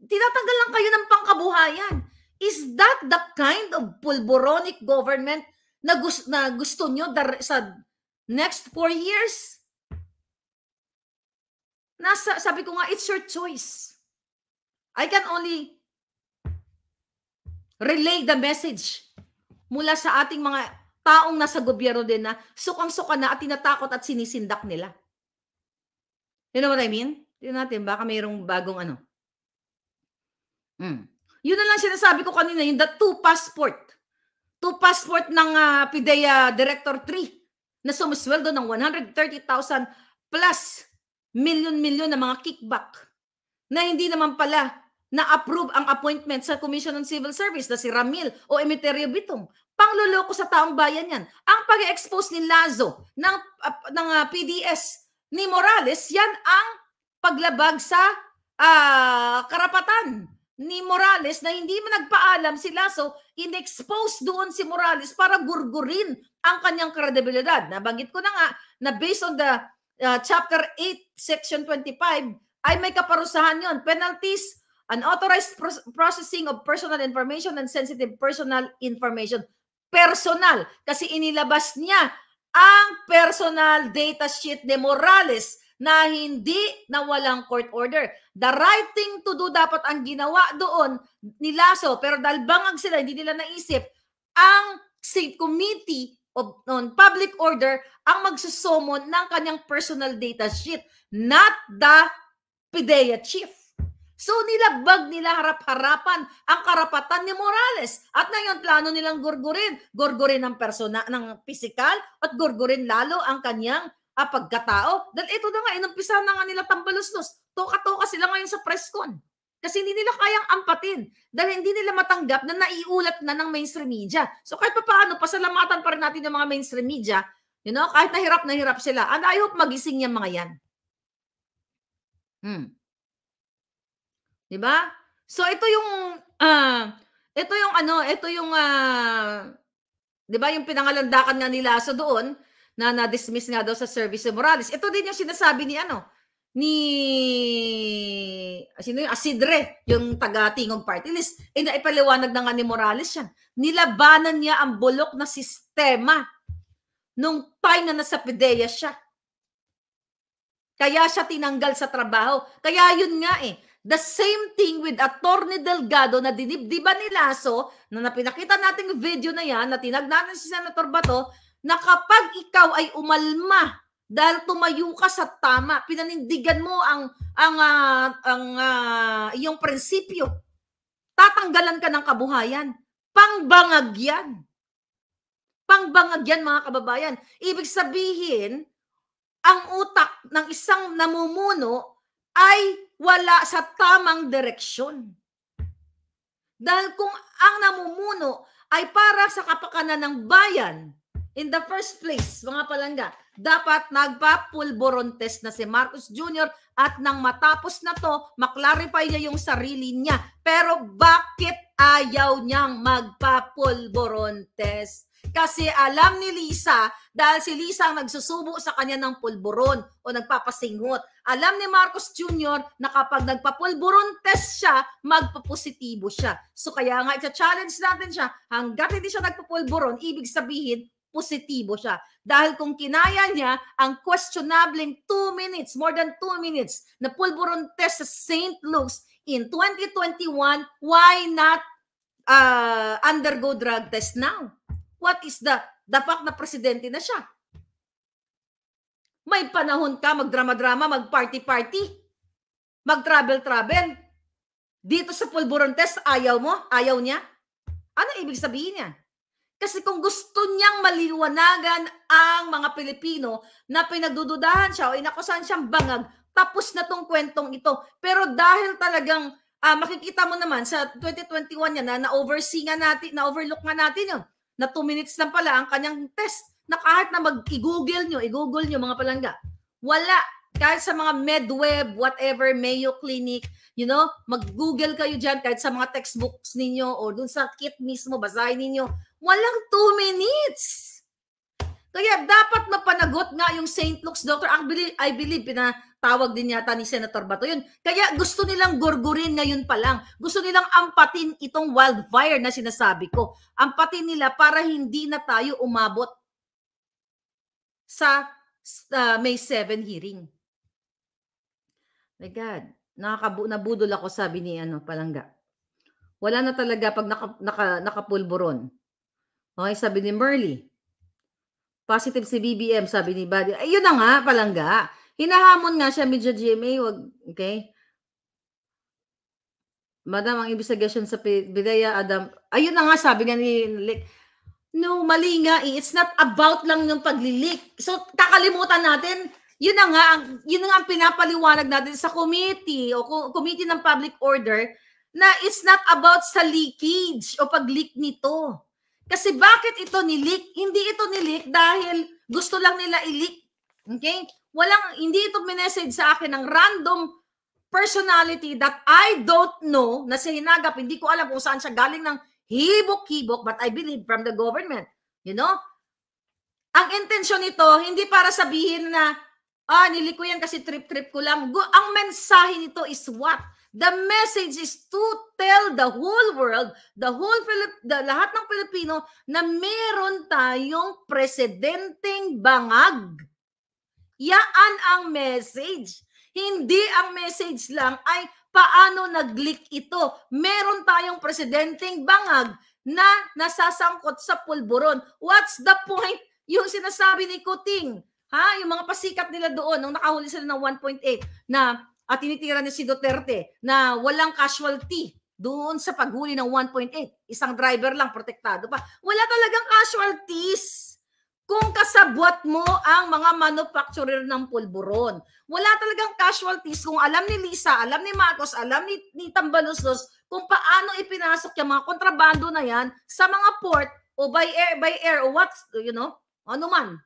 Tinatanggal lang kayo ng pangkabuhayan. Is that the kind of pulboronic government na gusto nyo sa next 4 years? Sabi ko nga, it's your choice. I can only relay the message mula sa ating mga taong nasa gobyerno din na sukang-suka na at tinatakot at sinisindak nila. You know what I mean? Tignan natin, baka mayroong bagong ano. Yun na lang sinasabi ko kanina, yung the two passport ng PIDEA Director 3 na sumusweldo ng 130,000 plus milyon-milyon na mga kickback na hindi naman pala na-approve ang appointment sa Commission on Civil Service na si Ramil o Emeterio Bitong. Pangluloko sa taong bayan yan. Ang pag-expose ni Lazo ng PDS ni Morales, yan ang paglabag sa karapatan ni Morales na hindi man nagpaalam si Lazo, in-expose doon si Morales para gurgurin ang kanyang kredibilidad. Nabanggit ko na nga na based on the Chapter 8, Section 25, ay may kaparusahan yon. Penalties, unauthorized processing of personal information and sensitive personal information. Personal, kasi inilabas niya ang personal data sheet ni Morales na hindi na walang court order. The right thing to do dapat ang ginawa doon ni Lasso, pero dahil bangag sila, hindi nila naisip, ang State Committee on Public Order ang magsusumon ng kanyang personal data sheet, not the PIDEA chief. So nilabag nila harap-harapan ang karapatan ni Morales. At ngayon plano nilang gurgurin ang persona ng pisikal at gurgurin lalo ang kanyang pagkatao. Dahil ito na nga, inumpisa na nga nila tambalusnos. Toka-toka sila ngayon sa press con. Kasi hindi nila kayang ampatin. Dahil hindi nila matanggap na naiulat na ng mainstream media. So kahit pa paano, pasalamatan pa rin natin yung mga mainstream media. You know, kahit na hirap sila. And I hope magising yung mga yan. Diba? So ito yung diba yung pinangalandakan nga nila so doon na na-dismiss nga daw sa service ni Morales. Ito din yung sinasabi ni sino yung Asidre, yung taga-Tingog Party List. Naipaliwanag na nga ni Morales yan. Nilabanan niya ang bulok na sistema nung time na nasa PIDEA siya. Kaya siya tinanggal sa trabaho. Kaya yun nga the same thing with Attorney Delgado na dinibdiba ni Lasso, na pinakita nating video na yan, na tinagnan si Senator Bato, na kapag ikaw ay umalma dahil tumayo ka sa tama, pinanindigan mo ang iyong prinsipyo, tatanggalan ka ng kabuhayan. Pangbangag yan. Pangbangag yan, mga kababayan. Ibig sabihin, ang utak ng isang namumuno ay wala sa tamang direksyon. Dahil kung ang namumuno ay para sa kapakanan ng bayan, in the first place, mga palangga, dapat nagpa-pulburon test na si Marcos Jr. at nang matapos na to, maklarify niya yung sarili niya. Pero bakit ayaw niyang magpa-pulburon test? Kasi alam ni Lisa, dahil si Lisa ang nagsusubo sa kanya ng pulburon o nagpapasinghot. Alam ni Marcos Jr. na kapag nagpapulburon test siya, magpapositibo siya. So kaya nga, i-challenge natin siya, hanggat hindi siya nagpapulburon, ibig sabihin, positibo siya. Dahil kung kinaya niya ang questionabling 2 minutes, more than 2 minutes, na pulburon test sa St. Luke's in 2021, why not undergo drug test now? What is the fact na presidente na siya? May panahon ka magdrama-drama, mag-party-party, mag-travel-travel. Dito sa pulburon test, ayaw mo? Ayaw niya? Ano ibig sabihin niya? Kasi kung gusto niyang maliwanagan ang mga Pilipino na pinagdududahan siya o inakusahan siyang bangag, tapos na tong kwentong ito. Pero dahil talagang makikita mo naman sa 2021 yan na-oversee nga natin, na-overlook nga natin yun, na 2 minutes lang pala ang kanyang test, na kahit na i-google nyo mga palangga, wala. Kahit sa mga MedWeb, whatever, Mayo Clinic, mag-google kayo dyan, kahit sa mga textbooks ninyo o dun sa kit mismo, basahin ninyo, walang 2 minutes. Kaya dapat mapanagot nga yung St. Luke's doctor. I believe pinatawag din yata ni Senator Bato yun. Kaya gusto nilang gurgurin ngayon pa lang. Gusto nilang ampatin itong wildfire na sinasabi ko. Ampatin nila para hindi na tayo umabot sa May 7 hearing. My God, nabudol ako, sabi ni Palangga. Wala na talaga pag nakapulburon. Okay, sabi ni Merly. Positive si BBM, sabi ni Buddy. Ayun na nga, Palangga. Hinahamon nga siya, Media GMA. Okay? Madam, ang investigation sa Bidaya, Adam. Ayun na nga, sabi nga ni Lick. No, mali nga. It's not about lang yung paglilik. So, kakalimutan natin, yun na nga ang pinapaliwanag natin sa committee o committee ng public order na it's not about sa leakage o pag-leak nito. Kasi bakit ito nileak? Hindi ito nileak dahil gusto lang nila i-leak. Okay? Hindi ito minessage sa akin ng random personality that I don't know na si Hinagap. Hindi ko alam kung saan siya galing ng hibok-hibok, but I believe from the government. Ang intensyon nito, hindi para sabihin na nilik ko yan kasi trip-trip ko lang. Ang mensahe nito is what? The message is to tell the whole world, lahat ng Pilipino na meron tayong presidenteng bangag. Yaan ang message. Hindi ang message lang ay paano nag-leak ito. Meron tayong presidenteng bangag na nasasangkot sa pulburon. What's the point? Yung sinasabi ni Kuting, yung mga pasikat nila doon, nung nakahuli sila ng 1.8 na tinitira ni si Duterte na walang casualty doon sa paghuli ng 1.8. Isang driver lang, protektado pa. Wala talagang casualties kung kasabwat mo ang mga manufacturer ng pulburon. Wala talagang casualties kung alam ni Lisa, alam ni Marcos, alam ni Tambaluslos kung paano ipinasok yung mga kontrabando na yan sa mga port o by air o what, ano man.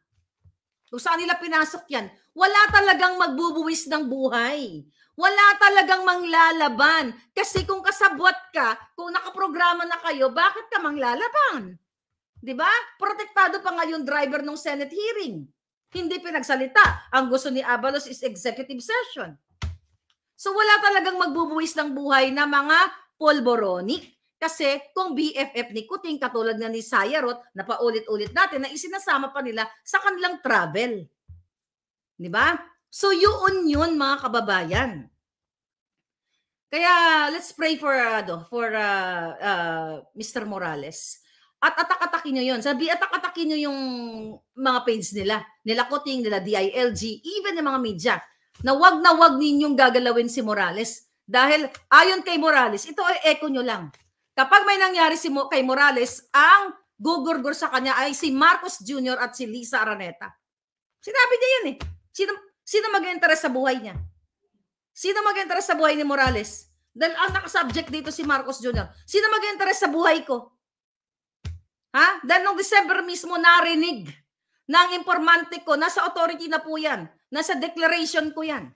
Kung saan nila pinasok yan, wala talagang magbubuwis ng buhay. Wala talagang manglalaban. Kasi kung kasabwat ka, kung nakaprograma na kayo, bakit ka manglalaban? Diba? Protektado pa nga yung driver ng Senate hearing. Hindi pinagsalita. Ang gusto ni Abalos is executive session. So wala talagang magbubuwis ng buhay na mga polboronic. Kasi kung BFF ni Kuting, katulad nga ni Sayarot, na paulit-ulit natin, na isinasama pa nila sa kanilang travel. Di ba? So yun mga kababayan. Kaya let's pray for Mr. Morales. At atak-atakin nyo yun. Sabi, atak-atakin nyo yung mga page nila Kuting, nila DILG, even yung mga media, na wag ninyong gagalawin si Morales. Dahil ayon kay Morales, ito ay echo nyo lang. Kapag may nangyari kay Morales, ang gugurgur sa kanya ay si Marcos Jr. at si Lisa Araneta. Sinabi niya yun eh. Sino mag-interest sa buhay niya? Sino mag-interest sa buhay ni Morales? Dahil ang nakasubject dito si Marcos Jr. Sino mag-interest sa buhay ko? Dahil noong December mismo narinig ng informante ko, nasa authority na po yan. Nasa declaration ko yan.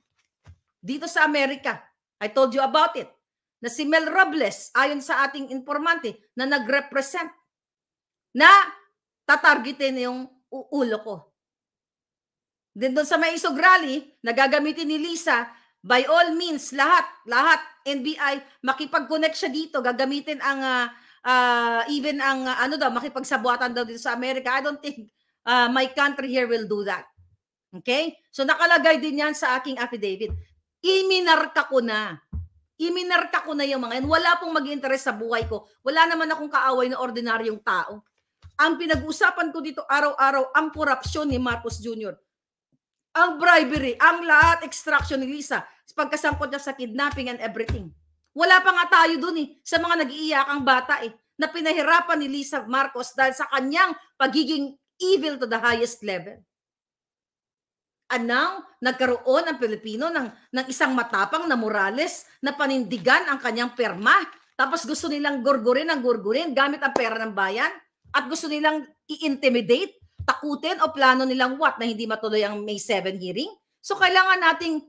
Dito sa Amerika. I told you about it. Na si Mel Robles, ayon sa ating informante, na nag-represent, na tatargetin yung ulo ko. Then doon sa Maisog Rally, nagagamitin ni Lisa, by all means, lahat, NBI, makipag-connect siya dito, gagamitin ang, even ang, makipagsabuatan daw dito sa Amerika. I don't think my country here will do that. Okay? So nakalagay din yan sa aking affidavit. Iminarka ko na yung mga yan. Wala pong mag-interest sa buhay ko. Wala naman akong kaaway na ordinaryong tao. Ang pinag-usapan ko dito araw-araw, ang korupsyon ni Marcos Jr. Ang bribery, ang lahat, extraction ni Lisa, pagkasangkot niya sa kidnapping and everything. Wala pa nga tayo dun sa mga nag-iiyakang bata na pinahirapan ni Lisa Marcos dahil sa kanyang pagiging evil to the highest level. And now, nagkaroon ang Pilipino ng isang matapang na Morales na panindigan ang kanyang perma. Tapos gusto nilang gurgurin gamit ang pera ng bayan. At gusto nilang i-intimidate, takutin o plano nilang what? Na hindi matuloy ang May 7 hearing? So kailangan nating,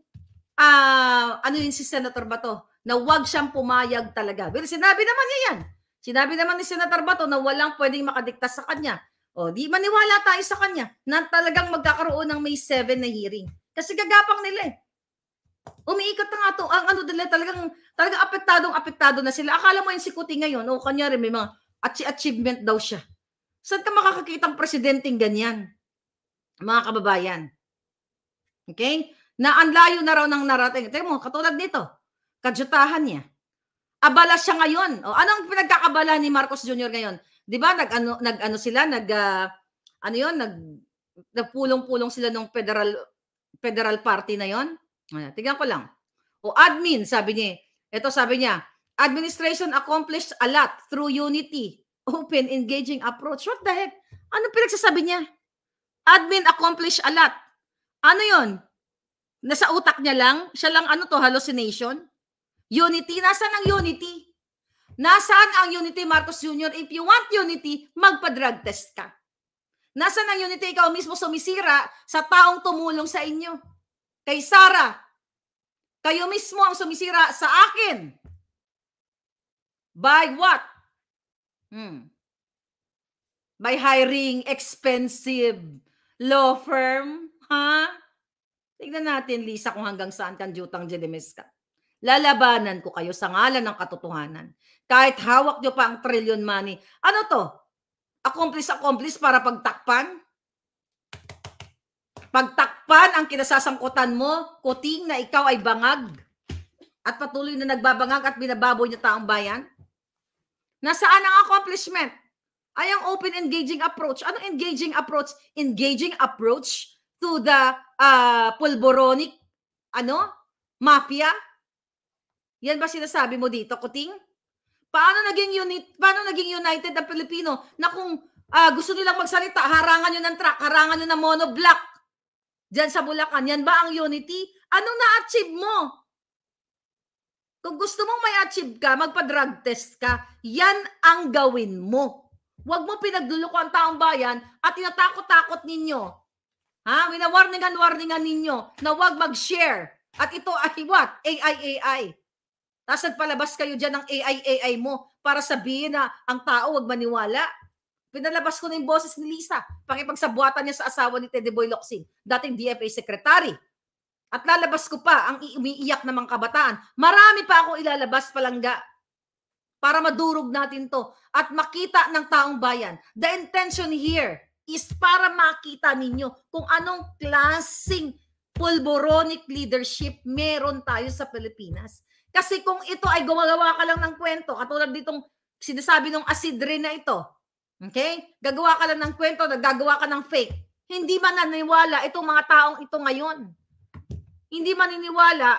ano yun si Senator Bato? Na wag siyang pumayag talaga. Well, sinabi naman niya yan. Sinabi naman ni Senator Bato na walang pwedeng makadiktas sa kanya. O, di maniwala tayo sa kanya na talagang magkakaroon ng May 7 na hearing. Kasi gagapang nila eh. Umiikot na nga to. Ang ano nila, talagang apektado na sila. Akala mo yung si Kuti ngayon, o kanyari may mga achievement daw siya. Saan ka makakakitang presidenteng ganyan? Mga kababayan. Okay? Na ang layo na raw ng narating. Tignan mo, katulad nito. Kadyutahan niya. Abala siya ngayon. O, anong pinagkakabala ni Marcos Jr. ngayon? 'Di ba nag-ano sila, nagpulong-pulong sila ng federal party na 'yon? Tingnan ko lang. O admin, sabi niya, administration accomplished a lot through unity, open, engaging approach. What the heck? Ano pinagsasabi niya? Admin accomplished a lot. Ano 'yon? Nasa utak niya lang? Siya lang hallucination? Unity, nasaan ang unity? Nasaan ang unity, Marcos Jr.? If you want unity, magpa-drug test ka. Nasaan ang unity? Ikaw mismo sumisira sa taong tumulong sa inyo. Kay Sara, kayo mismo ang sumisira sa akin. By what? By hiring expensive law firm? Ha? Tignan natin, Lisa, kung hanggang saan kang jutang Jedemes ka. Lalabanan ko kayo sa ngalan ng katotohanan. Kahit hawak nyo pa ang trillion money. Ano to? Accomplice para pagtakpan? Pagtakpan ang kinasasangkutan mo, Kuting, na ikaw ay bangag at patuloy na nagbabangag at binababoy niya taong bayan? Nasaan ang accomplishment? Ay ang open engaging approach. Anong engaging approach? Engaging approach to the pulboronic mafia? Yan ba sinasabi mo dito, Kuting? Paano naging united ang Pilipino na kung gusto nilang magsalita, harangan nyo ng truck, harangan nyo ng monoblock dyan sa Bulacan? Yan ba ang unity? Anong na-achieve mo? Kung gusto mong may achieve ka, magpa-drug test ka, yan ang gawin mo. Huwag mo pinagduloko ang taong bayan at tinatakot-takot ninyo. Winawarningan ninyo na huwag mag-share. At ito ay what? AI. Tapos nagpalabas kayo dyan ng AI mo para sabihin na ang tao huwag maniwala. Pinalabas ko na yung boses ni Lisa. Pakipagsabuatan niya sa asawa ni Teddy Boy Locsin, dating DFA Secretary. At lalabas ko pa ang umiiyak na mga kabataan. Marami pa akong ilalabas, palangga, para madurog natin to at makita ng taong bayan. The intention here is para makita ninyo kung anong klaseng pulboronic leadership meron tayo sa Pilipinas. Kasi kung ito ay gumagawa ka lang ng kwento, katulad ditong sinasabi ng asidre na ito, okay? Gagawa ka lang ng kwento, nagagawa ka ng fake. Hindi maniniwala itong mga taong ito ngayon. Hindi maniniwala,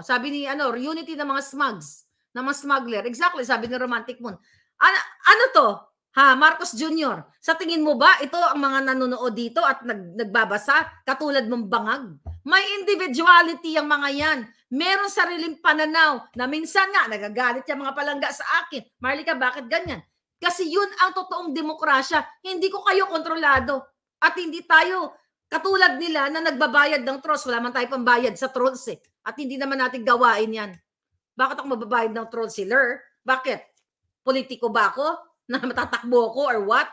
sabi ni unity ng mga smugs, ng mga smuggler. Exactly, sabi ni Romantic Moon. Ano to? Marcos Jr., sa tingin mo ba ito ang mga nanonood dito at nagbabasa katulad mong bangag? May individuality ang mga yan. Meron sariling pananaw na minsan nga nagagalit yung mga palangga sa akin. Marlica, bakit ganyan? Kasi yun ang totoong demokrasya. Hindi ko kayo kontrolado at hindi tayo katulad nila na nagbabayad ng trolls. Wala man tayo pambayad sa trolls eh. At hindi naman natin gawain yan. Bakit ako mababayad ng trolls, Ler? Bakit? Politiko ba ako? Na matatakbo ko or what?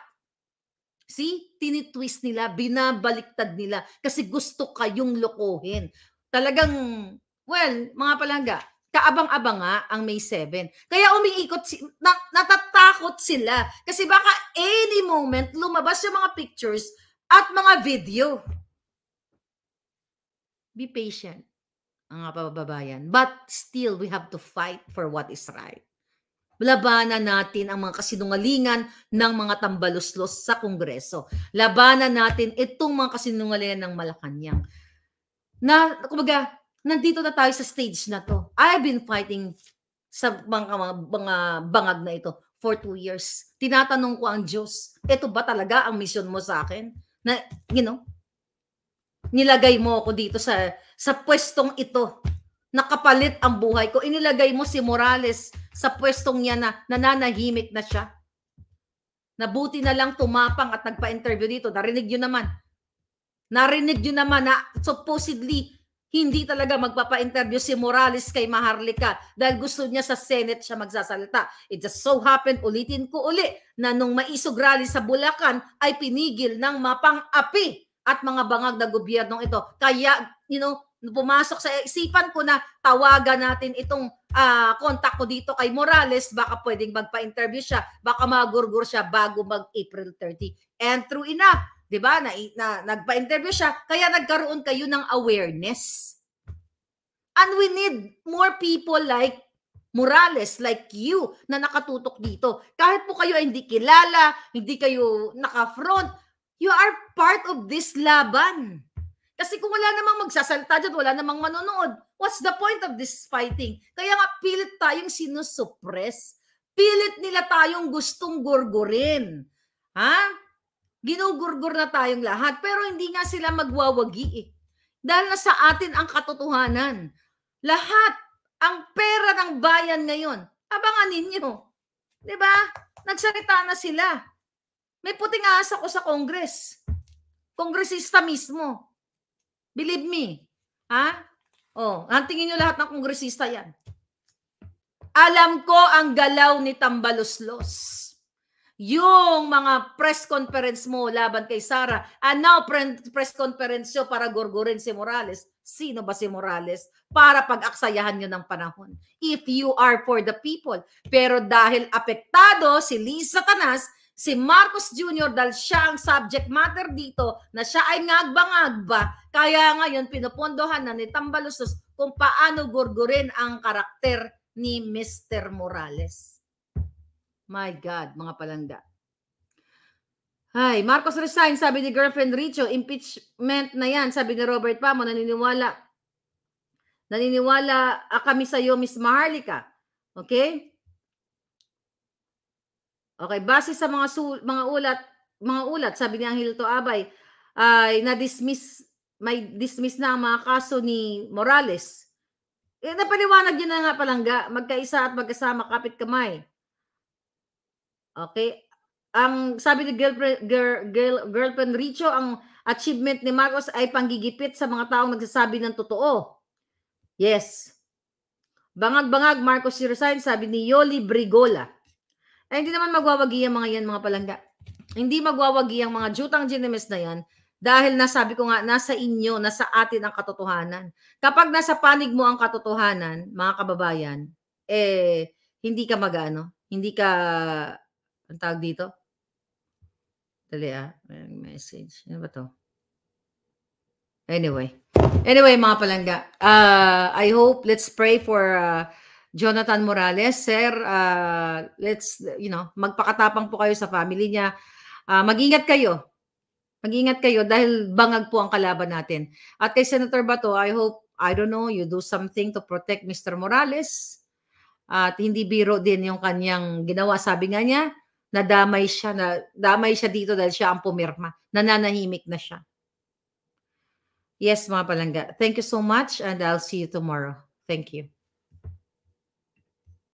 See, tinitwist nila, binabaliktad nila kasi gusto kayong lokohin. Talagang, mga palangga, kaabang-abang nga ang May 7. Kaya umiikot, natatakot sila kasi baka any moment lumabas yung mga pictures at mga video. Be patient, mga kababayan. But still, we have to fight for what is right. Labanan natin ang mga kasinungalingan ng mga tambaluslos sa Kongreso. Labanan natin itong mga kasinungalingan ng Malacanang. Kumbaga, nandito na tayo sa stage na to. I've been fighting sa mga bangag na ito for 2 years. Tinatanong ko ang Diyos, ito ba talaga ang mission mo sa akin? Na, nilagay mo ako dito sa pwestong ito. Nakapalit ang buhay ko. Inilagay mo si Morales sa pwestong niya na nananahimik na siya. Nabuti na lang tumapang at nagpa-interview dito. Narinig nyo naman na supposedly hindi talaga magpapa-interview si Morales kay Maharlika dahil gusto niya sa Senate siya magsasalita. It just so happened, ulitin ko uli, na nung maisog rally sa Bulacan ay pinigil ng mapang-api at mga bangag na gobyernong ito. Kaya, pumasok sa isipan ko na tawagan natin itong contact ko dito kay Morales, baka pwedeng magpa-interview siya, baka magurgur siya bago mag-April 30. And true enough, di ba, na nagpa-interview siya, kaya nagkaroon kayo ng awareness. And we need more people like Morales, like you, na nakatutok dito. Kahit po kayo ay hindi kilala, hindi kayo naka-front, you are part of this laban. Kasi kung wala namang magsasalita dyan, wala namang manonood, what's the point of this fighting? Kaya nga pilit tayong sinusuppress. Pilit nila tayong gustong gurgurin. Ha? Ginugurgur na tayong lahat, pero hindi nga sila magwawagi eh. Dahil nasa atin ang katotohanan. Lahat, ang pera ng bayan ngayon, abangan ninyo. Diba? Nagsalita na sila. May puting ahas ako sa Congress. Kongresista mismo. Believe me. Ha? Tingin nyo lahat ng kongresista yan. Alam ko ang galaw ni Tambaloslos. Yung mga press conference mo laban kay Sara, and now press conference nyo para gurgurin si Morales. Sino ba si Morales? Para pag-aksayahan nyo ng panahon. If you are for the people. Pero dahil apektado si Liz Satanas, si Marcos Jr. dahil siya ang subject matter dito, na siya ay ngagba-ngagba, kaya ngayon pinupondohan na ni Tambaloslos kung paano gurgurin ang karakter ni Mr. Morales. My God, mga palangga. Hi, Marcos resign, sabi ni girlfriend Richo, impeachment na yan, sabi ni Robert Pamo, naniniwala kami sa iyo, Miss Maharlika. Okay? Okay, base sa mga ulat, sabi ni Angelito Abay, ay may dismiss na ang mga kaso ni Morales. Napaliwanag yun na nga palangga, magkaisa at magkasama, kapit kamay. Okay? Ang sabi ni girlfriend Richo, ang achievement ni Marcos ay panggigipit sa mga taong nagsasabi ng totoo. Yes. Bangag-bangag, Marcos resign, sabi ni Yoli Brigola. Ay, hindi naman magwawagi ang mga yan, mga palangga. Hindi magwawagi ang mga jutang ginemes na yan dahil nasabi ko nga, nasa inyo, nasa atin ang katotohanan. Kapag nasa panig mo ang katotohanan, mga kababayan, hindi ka hindi ka, ang tawag dito? Dali message. Ano ba to? Anyway, mga palangga, I hope, let's pray for Jonathan Morales. Sir, let's, magpakatapang po kayo sa family niya. Mag-ingat kayo. Mag-ingat kayo dahil bangag po ang kalaban natin. At kay Senator Bato, I hope, I don't know, you do something to protect Mr. Morales. At hindi biro din yung kanyang ginawa. Sabi nga niya, nadamay siya dito dahil siya ang pumirma. Nananahimik na siya. Yes, mga palangga. Thank you so much and I'll see you tomorrow. Thank you.